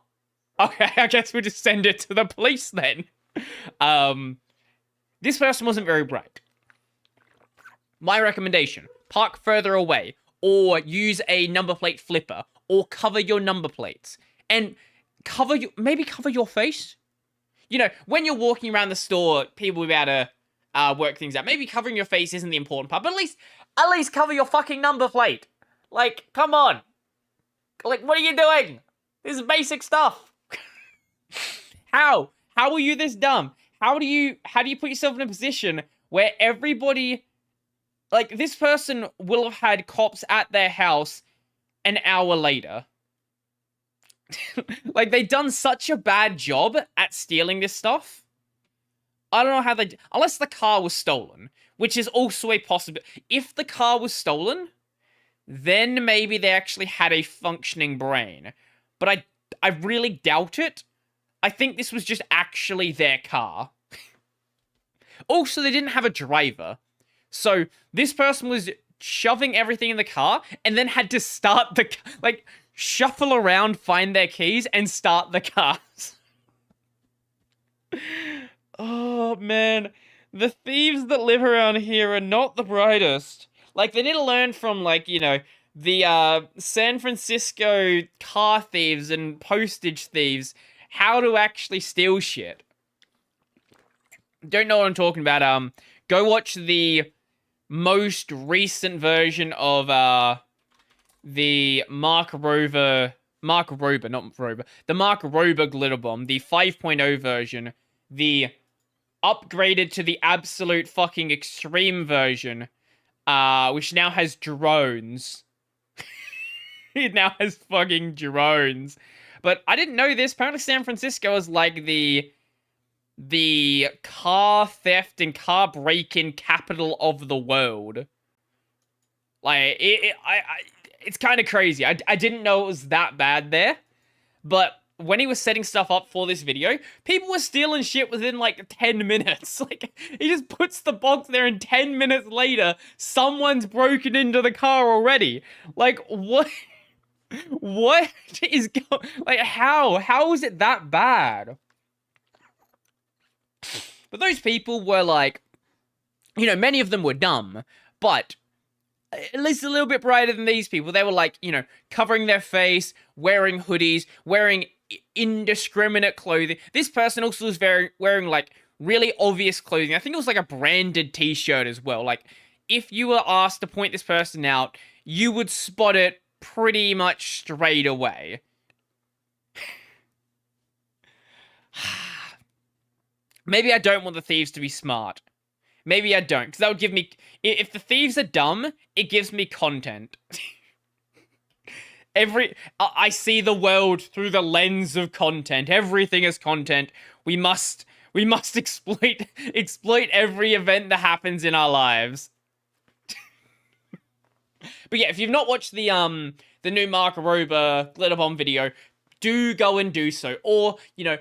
okay, I guess we'll just send it to the police then. This person wasn't very bright. My recommendation, park further away, or use a number plate flipper, or cover your number plates. And maybe cover your face? You know, when you're walking around the store, people will be able to work things out. Maybe covering your face isn't the important part, but at least cover your fucking number plate. Like, come on. Like, what are you doing? This is basic stuff. How? How are you this dumb? How do you put yourself in a position where everybody... Like, this person will have had cops at their house an hour later. Like, they've done such a bad job at stealing this stuff. I don't know how they... Unless the car was stolen. which is also a possibility. If the car was stolen, then maybe they actually had a functioning brain. But I really doubt it. I think this was just actually their car. Also, they didn't have a driver. So this person was shoving everything in the car and then had to start the, like, shuffle around, find their keys, and start the cars. Oh, man. The thieves that live around here are not the brightest. Like, they need to learn from, like, you know, the San Francisco car thieves and postage thieves how to actually steal shit. Don't know what I'm talking about. Go watch the most recent version of the the Mark Rober glitter bomb, the 5.0 version, the upgraded to the absolute fucking extreme version, which now has drones. It now has fucking drones. But I didn't know this. Apparently San Francisco is like the car theft and car break-in capital of the world. Like, it's kind of crazy. I didn't know it was that bad there. But when he was setting stuff up for this video, people were stealing shit within, like, 10 minutes. Like, he just puts the box there and 10 minutes later, someone's broken into the car already. Like, what? What is going... Like, how is it that bad? But those people were, like... You know, many of them were dumb, but... at least a little bit brighter than these people. They were, like, you know, covering their face, wearing hoodies, wearing indiscriminate clothing. This person also was wearing, like, really obvious clothing. I think it was, like, a branded t-shirt as well. Like, if you were asked to point this person out, you would spot it pretty much straight away. Maybe I don't want the thieves to be smart. Maybe I don't, because that would give me... If the thieves are dumb, it gives me content. I see the world through the lens of content. Everything is content. We must exploit every event that happens in our lives. But yeah, if you've not watched the new Mark Rober glitter bomb video, do go and do so. Or, you know,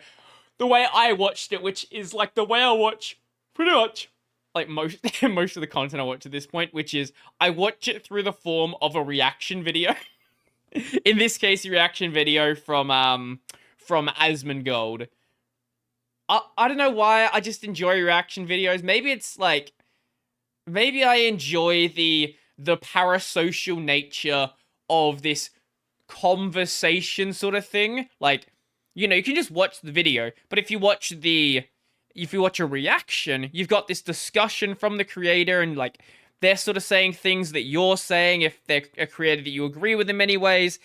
the way I watched it, which is like the way I watch pretty much like most of the content I watch at this point, which is I watch it through the form of a reaction video. In this case, a reaction video from Asmongold. I don't know why, I just enjoy reaction videos. Maybe it's like, maybe I enjoy the parasocial nature of this conversation sort of thing. Like, you know, you can just watch the video, but if you watch a reaction, you've got this discussion from the creator, and like they're sort of saying things that you're saying if they're a creator that you agree with in many ways.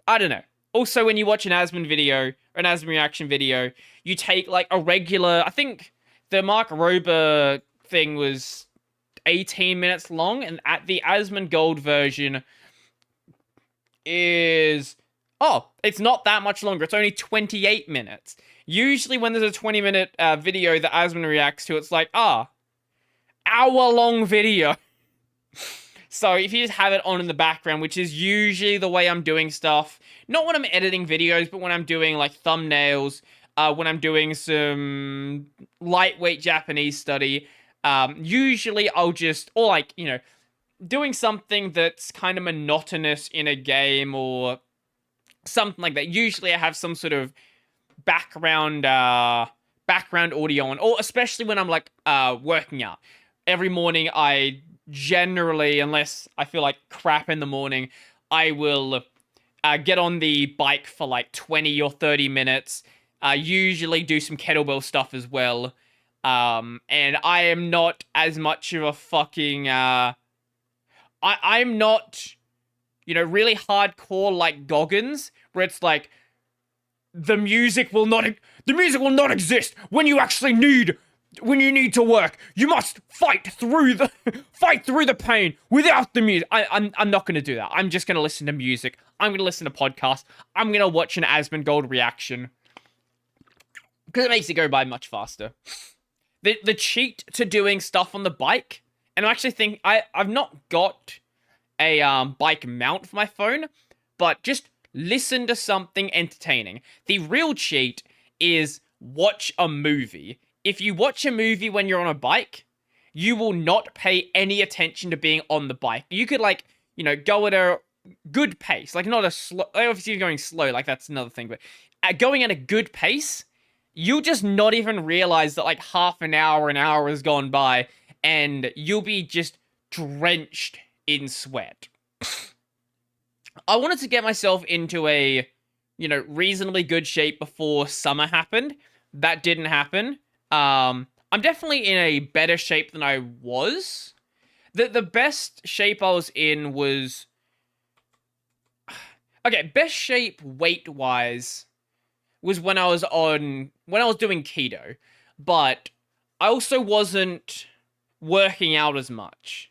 I don't know. Also, when you watch an Asmon video, or an Asmon reaction video, you take like a regular... I think the Mark Rober thing was 18 minutes long, and at the Asmongold version is... oh, it's not that much longer. It's only 28 minutes. Usually when there's a 20-minute video that Asmon reacts to, it's like, hour-long video. So if you just have it on in the background, which is usually the way I'm doing stuff, not when I'm editing videos, but when I'm doing, like, thumbnails, when I'm doing some lightweight Japanese study, usually I'll just, or, like, you know, doing something that's kind of monotonous in a game, or something like that. Usually I have some sort of background audio on, or especially when I'm, like, working out. Every morning I generally, unless I feel like crap in the morning, I will get on the bike for like 20 or 30 minutes, usually do some kettlebell stuff as well, and I am not as much of a fucking, I'm not, you know, really hardcore like Goggins, where it's like, the music will not exist when you actually need to work. You must fight through the pain without the music. I'm not going to do that. I'm just going to listen to music. I'm going to listen to podcasts. I'm going to watch an Asmongold reaction, because it makes it go by much faster. the cheat to doing stuff on the bike, and I actually think I've not got a bike mount for my phone, but just listen to something entertaining. The real cheat is watch a movie. If you watch a movie when you're on a bike, you will not pay any attention to being on the bike. You could like, go at a good pace, like not a slow, obviously you're going slow, like that's another thing, but going at a good pace, you'll just not even realize that like half an hour has gone by and you'll be just drenched in sweat. I wanted to get myself into a, reasonably good shape before summer happened. That didn't happen. I'm definitely in a better shape than I was. The best shape I was in was... Okay, best shape weight-wise was when I was doing keto. But I also wasn't working out as much.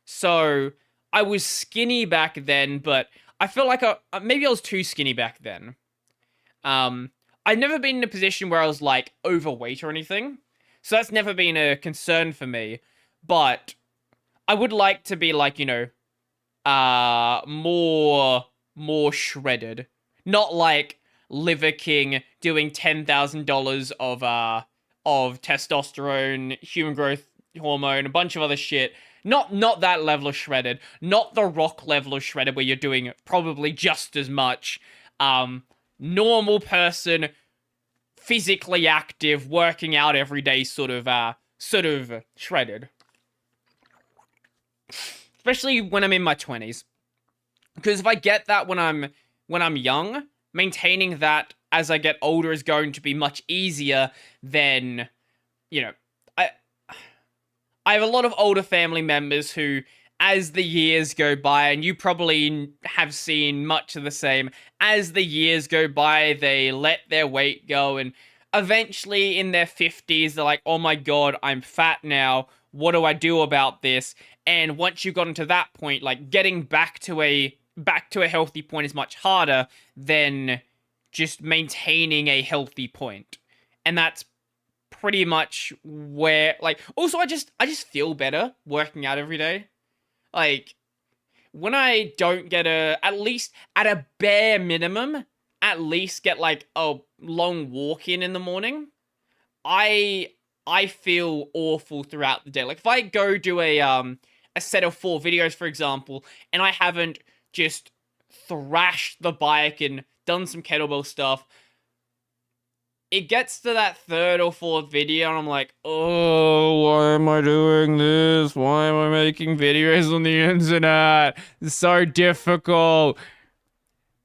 So I was skinny back then, but I feel like maybe I was too skinny back then. I've never been in a position where I was like overweight or anything, so that's never been a concern for me. But I would like to be like, more shredded, not like Liver King doing $10,000 of testosterone, human growth hormone, a bunch of other shit. Not that level of shredded. Not the Rock level of shredded where you're doing probably just as much. Normal person, physically active, working out every day, sort of shredded. Especially when I'm in my 20s. Because if I get that when I'm young, maintaining that as I get older is going to be much easier than, I have a lot of older family members who, as the years go by, and you probably have seen much of the same, as the years go by, they let their weight go, and eventually in their 50s, they're like, oh my god, I'm fat now, what do I do about this? And once you've gotten to that point, like, getting back to a healthy point is much harder than just maintaining a healthy point. And that's pretty much where, like, also I just feel better working out every day. Like, when I don't get at least at a bare minimum, at least get like a long walk in the morning, I feel awful throughout the day. Like, if I go do a set of 4 videos, for example, and I haven't just thrashed the bike and done some kettlebell stuff, it gets to that 3rd or 4th video, and I'm like, oh, why am I doing this? Why am I making videos on the internet? It's so difficult.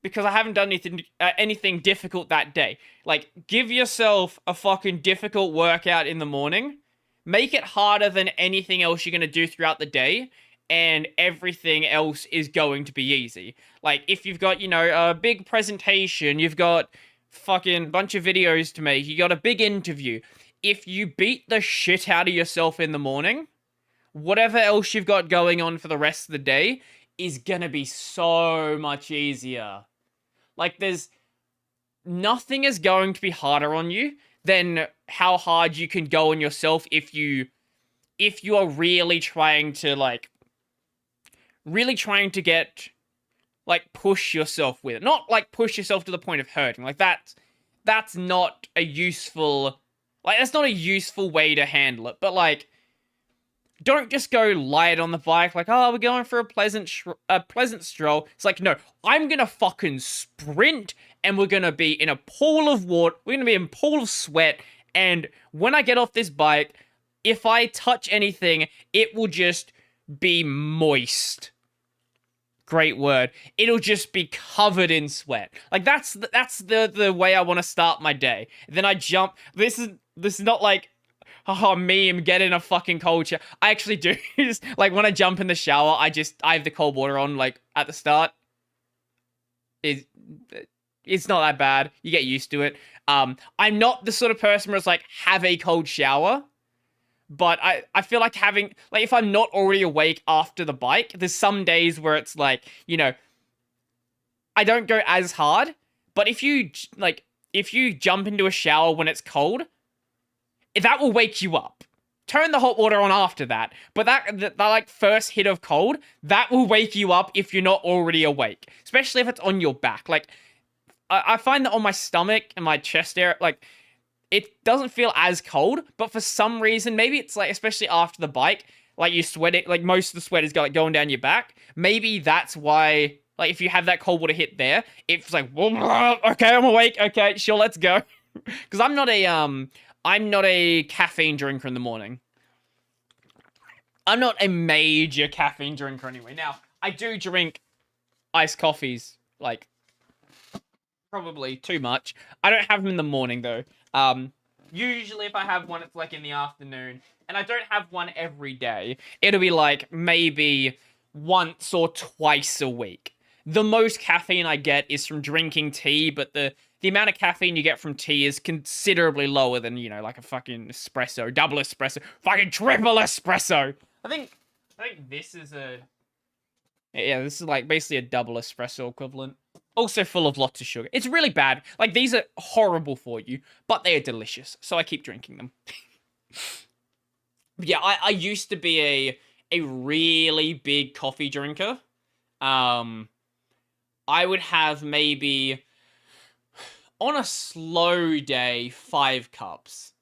Because I haven't done anything difficult that day. Like, give yourself a fucking difficult workout in the morning. Make it harder than anything else you're going to do throughout the day. And everything else is going to be easy. Like, if you've got, a big presentation, you've got fucking bunch of videos to make, you got a big interview. If you beat the shit out of yourself in the morning, whatever else you've got going on for the rest of the day is gonna be so much easier. Like, there's nothing is going to be harder on you than how hard you can go on yourself if you are really trying to get, like, push yourself with it. Not, like, push yourself to the point of hurting. Like, that's not a useful... Like, that's not a useful way to handle it. But, like, don't just go light on the bike, like, oh, we're going for a pleasant stroll. It's like, no, I'm gonna fucking sprint, and we're gonna be in a pool of water, we're gonna be in a pool of sweat, and when I get off this bike, if I touch anything, it will just be moist. Great word. It'll just be covered in sweat. Like, that's the way I want to start my day. Then I jump. This is not like, oh, meme, get in a fucking cold shower. I actually do. Just, like, when I jump in the shower, I have the cold water on, like, at the start. It's not that bad. You get used to it. I'm not the sort of person where it's like, have a cold shower. But I feel like having, like, if I'm not already awake after the bike, there's some days where it's like, I don't go as hard. But if you jump into a shower when it's cold, that will wake you up. turn the hot water on after that. But that like first hit of cold, that will wake you up if you're not already awake, especially if it's on your back. Like I find that on my stomach and my chest area, like it doesn't feel as cold, but for some reason, maybe it's like, especially after the bike, like you sweat it, like most of the sweat is going down your back. Maybe that's why, like if you have that cold water hit there, it's like, okay, I'm awake. Okay, sure, let's go. Because I'm not a caffeine drinker in the morning. I'm not a major caffeine drinker anyway. Now, I do drink iced coffees, like, probably too much. I don't have them in the morning, though. Usually if I have one, it's like in the afternoon. And I don't have one every day. It'll be like maybe once or twice a week. The most caffeine I get is from drinking tea, but the amount of caffeine you get from tea is considerably lower than, you know, like a fucking espresso, double espresso, fucking triple espresso. I think this is a... Yeah, this is like basically a double espresso equivalent. Also full of lots of sugar. It's really bad. Like, these are horrible for you, but they are delicious, so I keep drinking them. Yeah, I used to be a really big coffee drinker. I would have maybe, on a slow day, 5 cups.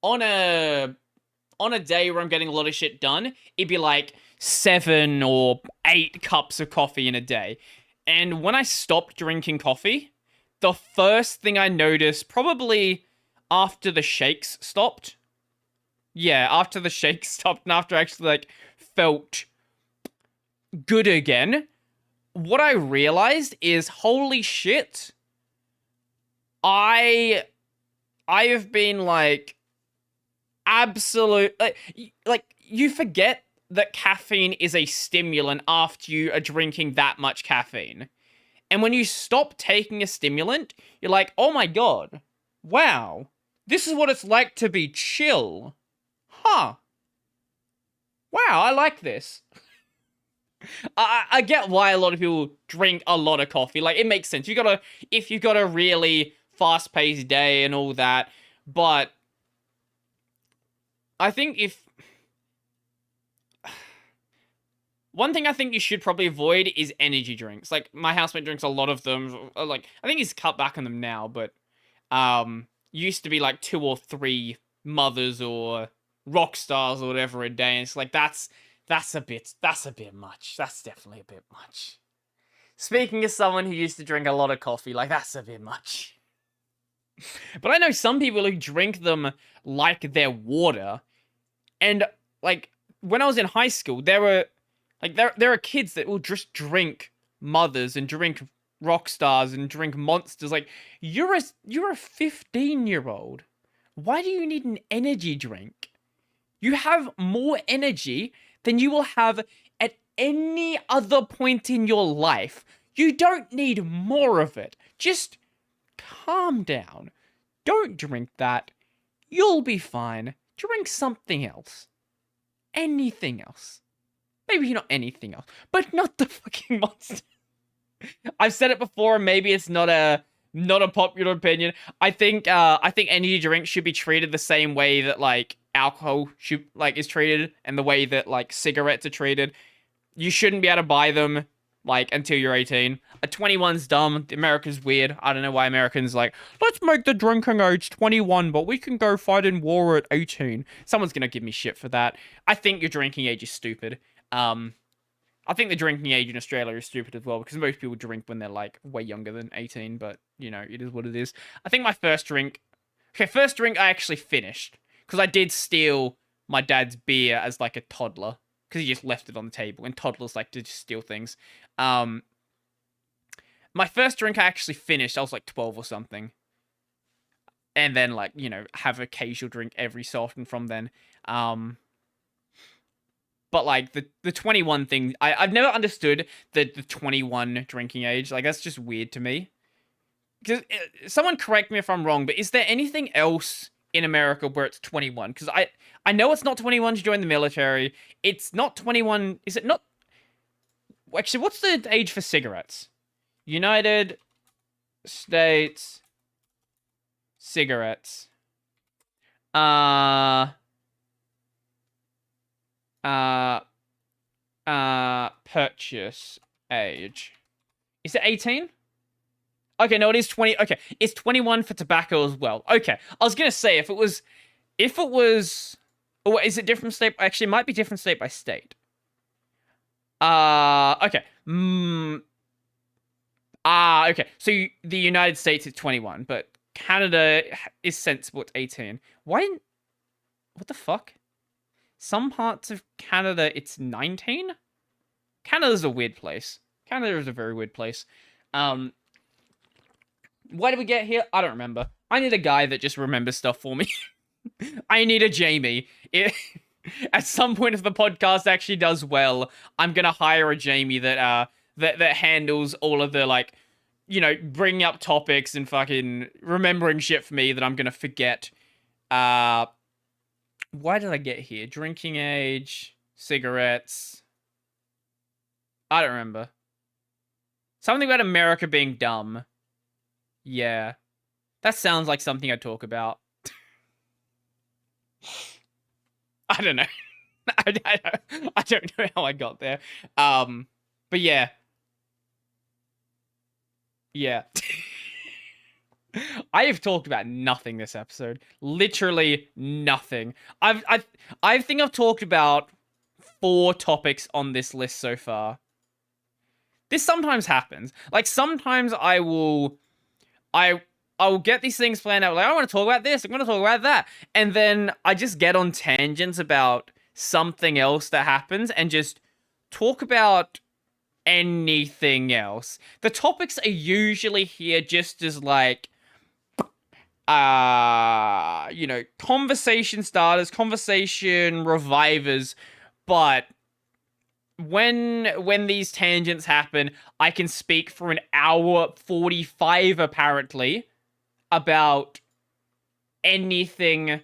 On a day where I'm getting a lot of shit done, it'd be like 7 or 8 cups of coffee in a day. And when I stopped drinking coffee, the first thing I noticed, probably after the shakes stopped. Yeah, after the shakes stopped and after I actually, like, felt good again, what I realized is, holy shit, I have been, like, absolute... Like, you forget that caffeine is a stimulant after you are drinking that much caffeine. And when you stop taking a stimulant, you're like, oh my god, wow, this is what it's like to be chill. Huh. Wow, I like this. I get why a lot of people drink a lot of coffee. Like, it makes sense. If you got a really fast-paced day and all that, but I think one thing I think you should probably avoid is energy drinks. Like, my housemate drinks a lot of them. Like, I think he's cut back on them now, but used to be like 2 or 3 mothers or rock stars or whatever a day. And it's like, that's a bit much. That's definitely a bit much. Speaking as someone who used to drink a lot of coffee, like, that's a bit much. But I know some people who drink them like they're water. And, like, when I was in high school, there are kids that will just drink mothers and drink rock stars and drink monsters. Like, you're a 15-year-old. Why do you need an energy drink? You have more energy than you will have at any other point in your life. You don't need more of it. Just calm down. Don't drink that. You'll be fine. Drink something else. Anything else. Maybe not anything else, but not the fucking monster. I've said it before, and maybe it's not a popular opinion. I think energy drinks should be treated the same way that, like, alcohol should, like, is treated, and the way that, like, cigarettes are treated. You shouldn't be able to buy them, like, until you're 18. A 21's dumb. America's weird. I don't know why Americans like, let's make the drinking age 21, but we can go fight in war at 18. Someone's gonna give me shit for that. I think your drinking age is stupid. I think the drinking age in Australia is stupid as well, because most people drink when they're, like, way younger than 18, but, you know, it is what it is. I think my first drink I actually finished, because I did steal my dad's beer as, like, a toddler, because he just left it on the table, and toddlers like to just steal things. My first drink I actually finished, I was, like, 12 or something. And then, like, you know, have a casual drink every so often from then. But, like, the 21 thing, I've never understood the 21 drinking age. Like, that's just weird to me. Because, someone correct me if I'm wrong, but is there anything else in America where it's 21? Because I know it's not 21 to join the military. It's not 21, is it not? Actually, what's the age for cigarettes? United States cigarettes. Uh, purchase age. Is it 18? Okay, no, it is 20. Okay, it's 21 for tobacco as well. Okay, I was gonna say if it was, or is it different state? Actually, it might be different state by state. Okay. Okay. So the United States is 21, but Canada is sensible at 18. Why? What the fuck? Some parts of Canada it's 19. Canada's a weird place. Canada is a very weird place. Um, why did we get here? I don't remember. I need a guy that just remembers stuff for me. I need a Jamie. At some point, if the podcast actually does well, I'm gonna hire a Jamie that handles all of the like, bringing up topics and fucking remembering shit for me that I'm gonna forget. Why did I get here? Drinking age, cigarettes. I don't remember. Something about America being dumb. Yeah. That sounds like something I'd talk about. I don't know. I don't know how I got there. But yeah. Yeah. I have talked about nothing this episode. Literally nothing. I think I've talked about 4 topics on this list so far. This sometimes happens. Like sometimes I will get these things planned out. Like I want to talk about this. I'm going to talk about that, and then I just get on tangents about something else that happens and just talk about anything else. The topics are usually here just as like conversation starters, conversation revivers, but when these tangents happen, I can speak for an hour 45 apparently about anything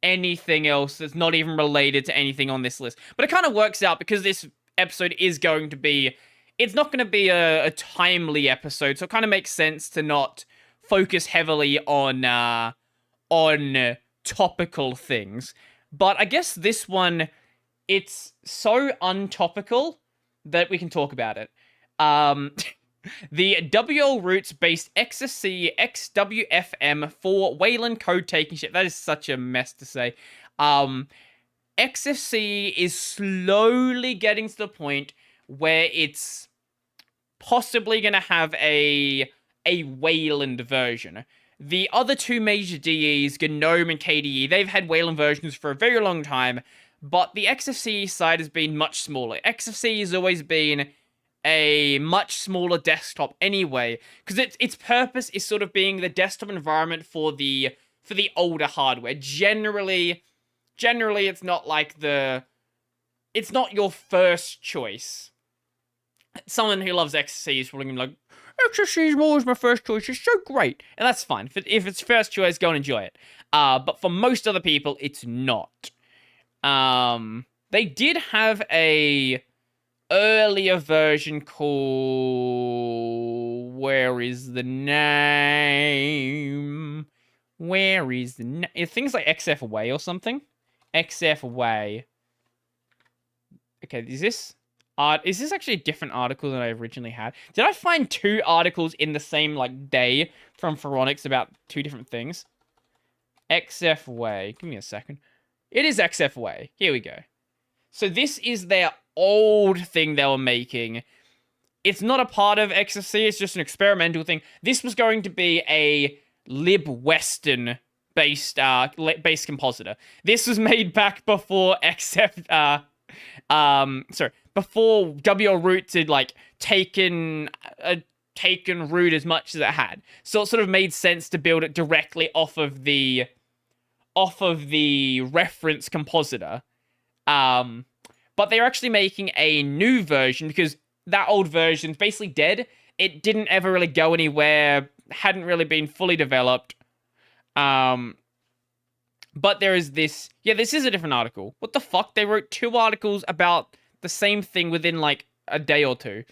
else that's not even related to anything on this list. But it kind of works out because this episode is going to be, it's not going to be a timely episode, so it kind of makes sense to not focus heavily on topical things. But I guess this one, it's so untopical that we can talk about it. The WL Roots based XFC XWFM for Wayland code taking shit. That is such a mess to say. XFC is slowly getting to the point where it's possibly going to have a Wayland version. The other 2 major DEs, GNOME and KDE, they've had Wayland versions for a very long time, but the XFCE side has been much smaller. XFCE has always been a much smaller desktop anyway, because its purpose is sort of being the desktop environment for the older hardware. Generally it's not like it's not your first choice. Someone who loves XFCE is probably gonna be like, XFCE is always my first choice, it's so great. And that's fine. If it's first choice, go and enjoy it. But for most other people, it's not. They did have a earlier version called... Where is the name? Things like XF Away or something? XF Away. Okay, is this actually a different article than I originally had? Did I find 2 articles in the same, like, day from Phoronix about 2 different things? XF Way. Give me a second. It is XF Way. Here we go. So this is their old thing they were making. It's not a part of XFC, it's just an experimental thing. This was going to be a libwestern based compositor. This was made back before before WL Roots had like taken root as much as it had. So it sort of made sense to build it directly off of the reference compositor. But they're actually making a new version because that old version's basically dead. It didn't ever really go anywhere, hadn't really been fully developed. But there is this... Yeah, this is a different article. What the fuck? They wrote 2 articles about the same thing within, like, a day or 2.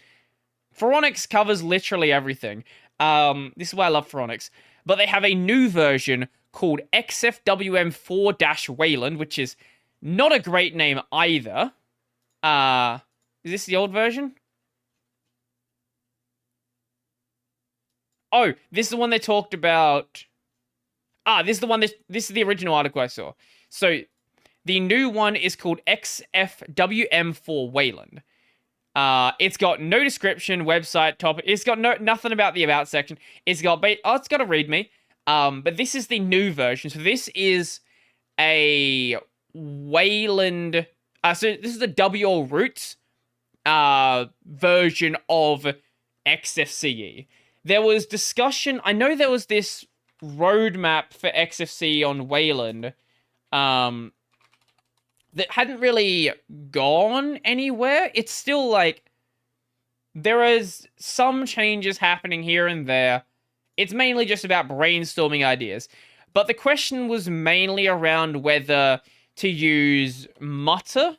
Phoronix covers literally everything. This is why I love Phoronix. But they have a new version called XFWM4-Wayland, which is Not a great name either. Is this the old version? Oh, this is the one they talked about. This is the one. This is the original article I saw. So the new one is called XFWM4 Wayland. It's got no description, website, topic. It's got nothing about the about section. It's got it's got a readme. But this is the new version. So this is a Wayland. So this is a WL Roots version of XFCE. There was discussion. I know there was this roadmap for XFCE on Wayland. That hadn't really gone anywhere. It's still like there is some changes happening here and there. It's mainly just about brainstorming ideas. But the question was mainly around whether to use Mutter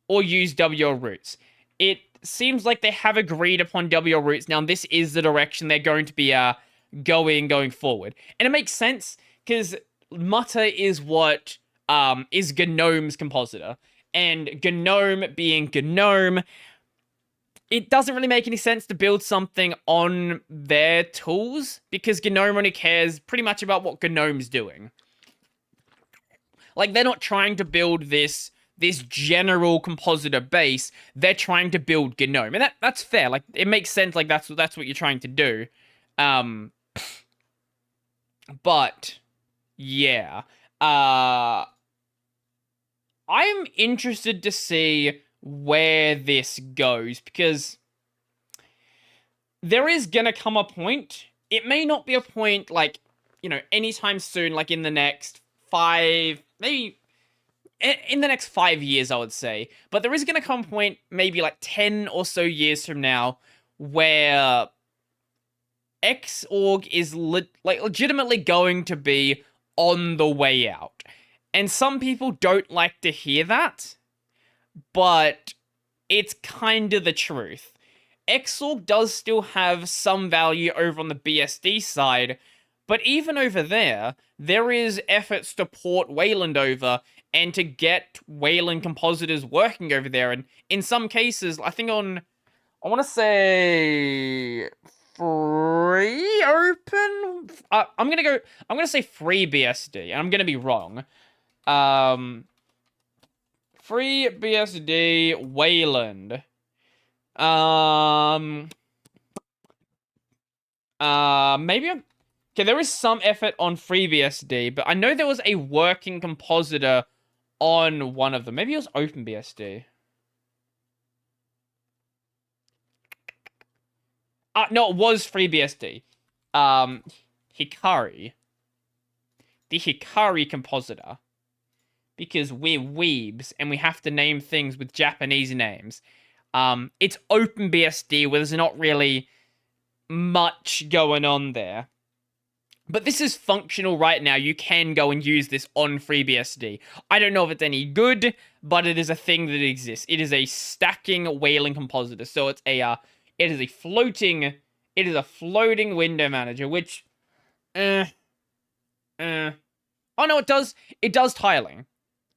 or use WL Roots. It seems like they have agreed upon WL Roots. Now, this is the direction they're going to be going forward. And it makes sense, because Mutter is what is GNOME's compositor. And GNOME being GNOME, it doesn't really make any sense to build something on their tools, because GNOME only cares pretty much about what GNOME's doing. Like, they're not trying to build this general compositor base. They're trying to build GNOME. And that's fair. Like, it makes sense. Like, that's what you're trying to do. But, yeah. I'm interested to see where this goes, because there is gonna come a point. It may not be a point, like, anytime soon, like in the next 5, maybe in the next 5 years, I would say. But there is gonna come a point, maybe like 10 or so years from now, where Xorg is legitimately going to be on the way out. And some people don't like to hear that, but it's kind of the truth. Xorg does still have some value over on the BSD side, but even over there, there is efforts to port Wayland over and to get Wayland compositors working over there. And in some cases, I think I want to say free open. I'm gonna say free BSD, and I'm gonna be wrong. Free BSD Wayland. Maybe okay, there is some effort on FreeBSD, but I know there was a working compositor on one of them. Maybe it was OpenBSD. No, it was FreeBSD. Hikari. The Hikari compositor. Because we're weebs, and we have to name things with Japanese names. It's OpenBSD, where there's not really much going on there. But this is functional right now. You can go and use this on FreeBSD. I don't know if it's any good, but it is a thing that exists. It is a stacking Wayland compositor. So it's a floating window manager, which oh no, it does tiling.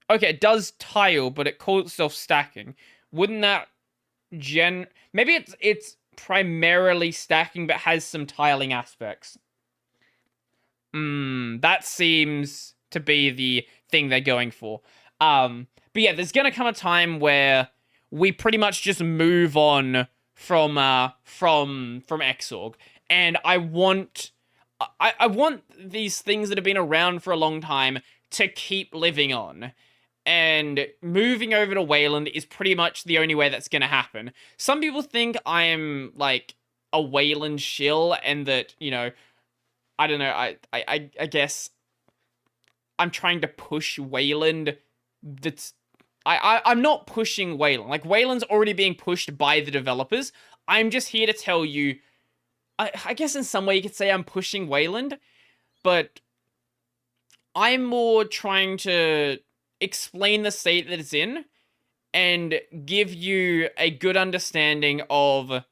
Okay, it does tile, but it calls itself stacking. Wouldn't that maybe it's primarily stacking, but has some tiling aspects. That seems to be the thing they're going for. But yeah, there's gonna come a time where we pretty much just move on from Xorg, and I want these things that have been around for a long time to keep living on. And moving over to Wayland is pretty much the only way that's going to happen. Some people think I'm, like, a Wayland shill, and that, I don't know, I guess I'm trying to push Wayland. I'm not pushing Wayland. Like, Wayland's already being pushed by the developers. I'm just here to tell you, I guess in some way you could say I'm pushing Wayland, but I'm more trying to explain the state that it's in and give you a good understanding of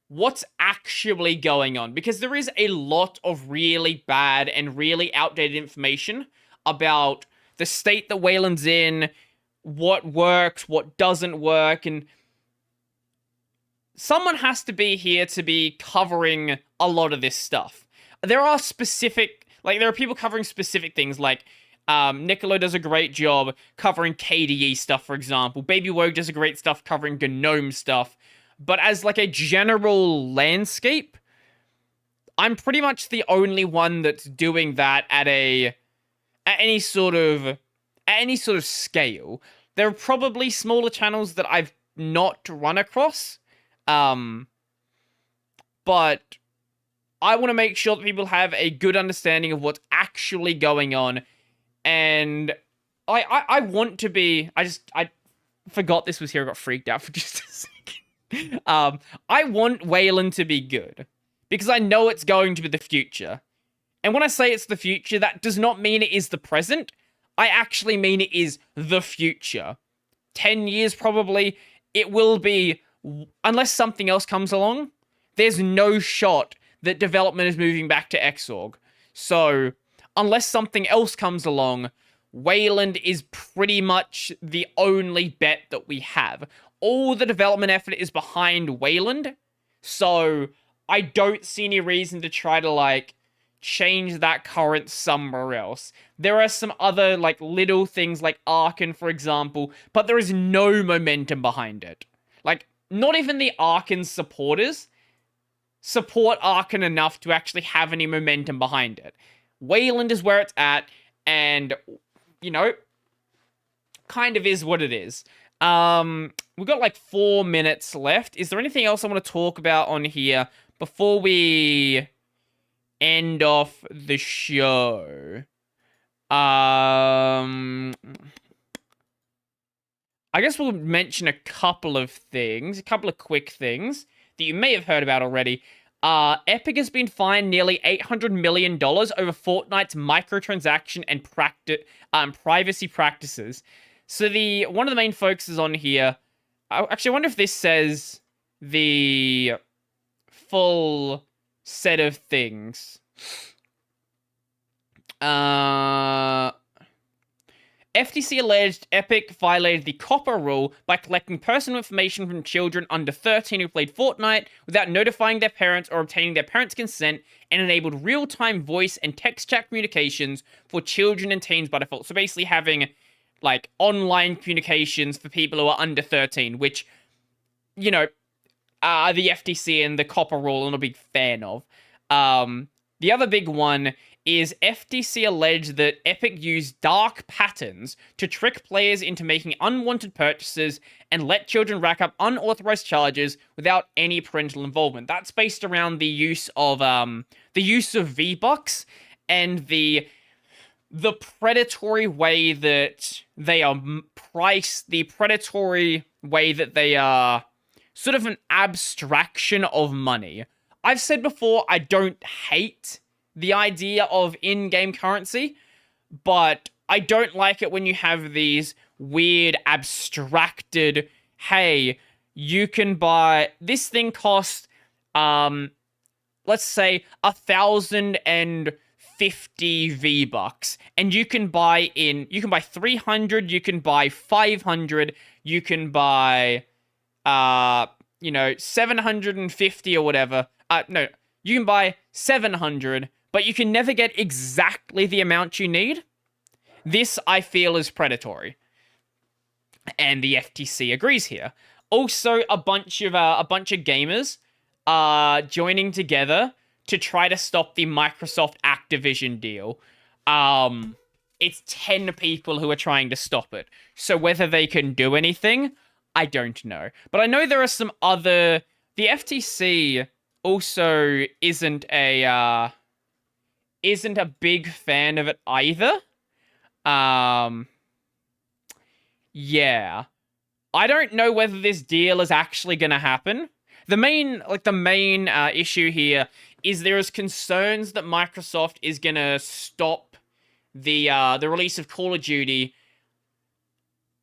what's actually going on, because there is a lot of really bad and really outdated information about the state that Wayland's in, what works, what doesn't work, and someone has to be here to be covering a lot of this stuff. There are specific, like, there are people covering specific things, like, MacLeod does a great job covering KDE stuff, for example. Baby Wogue does a great stuff covering GNOME stuff. But as, like, a general landscape, I'm pretty much the only one that's doing that at any sort of scale. There are probably smaller channels that I've not run across. But I want to make sure that people have a good understanding of what's actually going on. And I want to be... I forgot this was here. I got freaked out for just a second. I want Wayland to be good, because I know it's going to be the future. And when I say it's the future, that does not mean it is the present. I actually mean it is the future. 10 years probably, it will be, unless something else comes along, there's no shot that development is moving back to Xorg. So, unless something else comes along, Wayland is pretty much the only bet that we have. All the development effort is behind Wayland, so I don't see any reason to try to, like, change that current somewhere else. There are some other, like, little things like Arkan, for example, but there is no momentum behind it. Like, not even the Arkan supporters support Arkan enough to actually have any momentum behind it. Wayland is where it's at, and, you know, kind of is what it is. We've got like 4 minutes left. Is there anything else I want to talk about on here before we end off the show? I guess we'll mention a couple of things, a couple of quick things that you may have heard about already. Epic has been fined nearly $800 million over Fortnite's microtransaction and privacy practices. So one of the main focuses on here, actually I wonder if this says the full set of things. FTC alleged Epic violated the copper rule by collecting personal information from children under 13 who played Fortnite without notifying their parents or obtaining their parents' consent, and enabled real-time voice and text chat communications for children and teens by default. So basically having, like, online communications for people who are under 13, which, you know, the FTC and the copper rule I'm a big fan of. The other big one is FTC alleged that Epic used dark patterns to trick players into making unwanted purchases and let children rack up unauthorized charges without any parental involvement. That's based around the use of V-Bucks and the predatory way that they are priced, the predatory way that they are sort of an abstraction of money. I've said before, I don't hate the idea of in-game currency, but I don't like it when you have these weird abstracted, hey, you can buy, this thing costs, let's say 1,050 V-Bucks, and you can buy 300, you can buy 500, you can buy, 750 or whatever. No, you can buy 700, but you can never get exactly the amount you need. This, I feel, is predatory. And the FTC agrees here. Also, a bunch of gamers are joining together to try to stop the Microsoft Activision deal. It's 10 people who are trying to stop it. So whether they can do anything, I don't know. But I know there are some other... The FTC also isn't a big fan of it either. Yeah. I don't know whether this deal is actually going to happen. The main issue here is there is concerns that Microsoft is going to stop the release of Call of Duty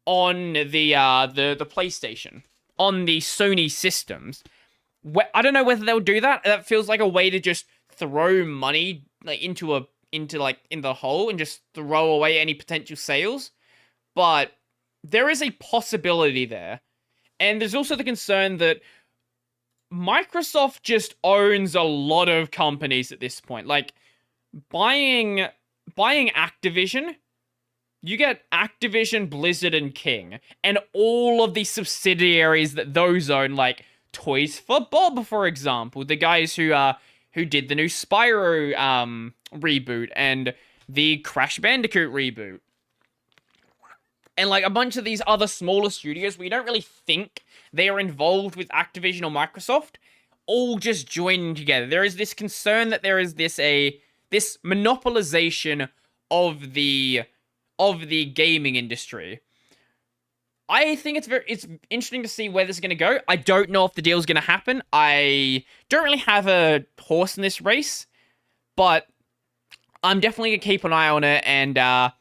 on the PlayStation, on the Sony systems. I don't know whether they'll do that. That feels like a way to just throw money into a in the hole and just throw away any potential sales, but there is a possibility there. And there's also the concern that Microsoft just owns a lot of companies at this point. Like buying Activision, you get Activision, Blizzard, and King, and all of the subsidiaries that those own, like Toys for Bob, for example, the guys who did the new Spyro reboot and the Crash Bandicoot reboot. And like a bunch of these other smaller studios, we don't really think they are involved with Activision or Microsoft, all just joining together. There is this concern that there is this monopolization of the gaming industry. I think it's interesting to see where this is going to go. I don't know if the deal is going to happen. I don't really have a horse in this race, but I'm definitely going to keep an eye on it, and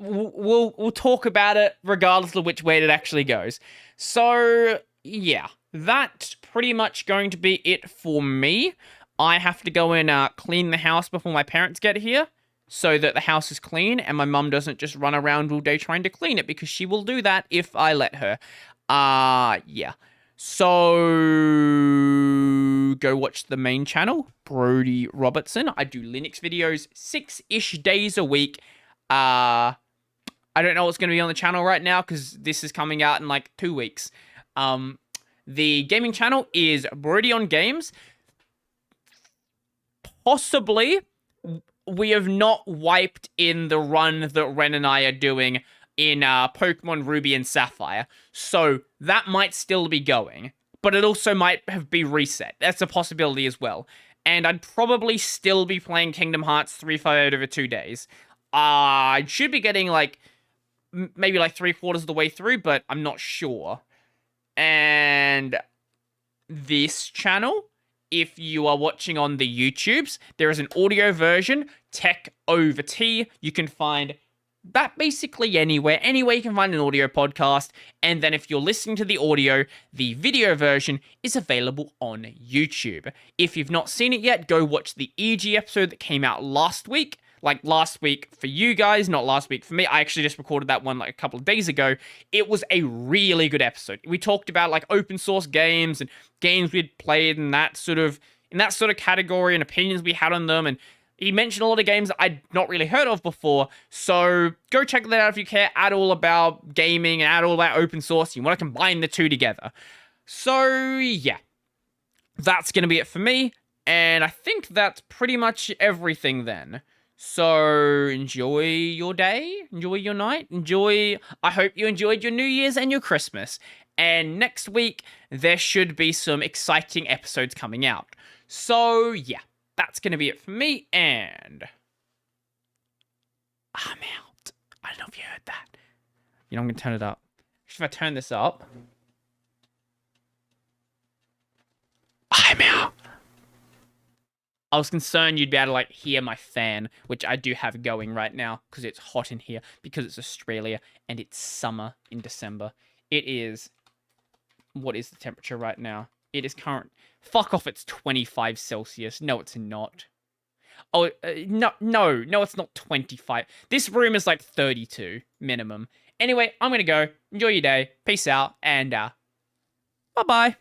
we'll talk about it regardless of which way it actually goes. So yeah, that's pretty much going to be it for me. I have to go and clean the house before my parents get here, so that the house is clean and my mum doesn't just run around all day trying to clean it, because she will do that if I let her. Yeah. So go watch the main channel, Brody Robertson. I do Linux videos 6-ish days a week. I don't know what's going to be on the channel right now because this is coming out in like 2 weeks. The gaming channel is Brody on Games. Possibly, we have not wiped in the run that Ren and I are doing in Pokemon Ruby and Sapphire. So that might still be going, but it also might have been reset. That's a possibility as well. And I'd probably still be playing Kingdom Hearts 358 over 2 days. I should be getting like maybe like 3/4 of the way through, but I'm not sure. And this channel, if you are watching on the YouTubes, there is an audio version, Tech Over Tea. You can find that basically anywhere you can find an audio podcast. And then if you're listening to the audio, the video version is available on YouTube. If you've not seen it yet, go watch the EG episode that came out last week. Like last week for you guys, not last week for me. I actually just recorded that one like a couple of days ago. It was a really good episode. We talked about like open source games and games we'd played in that sort of category and opinions we had on them. And he mentioned a lot of games that I'd not really heard of before. So go check that out if you care at all about gaming and at all about open source. You want to combine the two together. So yeah, that's going to be it for me. And I think that's pretty much everything then. So enjoy your day, enjoy your night, I hope you enjoyed your New Year's and your Christmas. And next week, there should be some exciting episodes coming out. So yeah, that's going to be it for me, and I'm out. I don't know if you heard that. You know, I'm going to turn it up. If I turn this up, I'm out. I was concerned you'd be able to, like, hear my fan, which I do have going right now, because it's hot in here, because it's Australia, and it's summer in December. It is... What is the temperature right now? It is current... Fuck off, it's 25 Celsius. No, it's not. Oh, no, it's not 25. This room is, like, 32, minimum. Anyway, I'm gonna go. Enjoy your day. Peace out, and, bye-bye.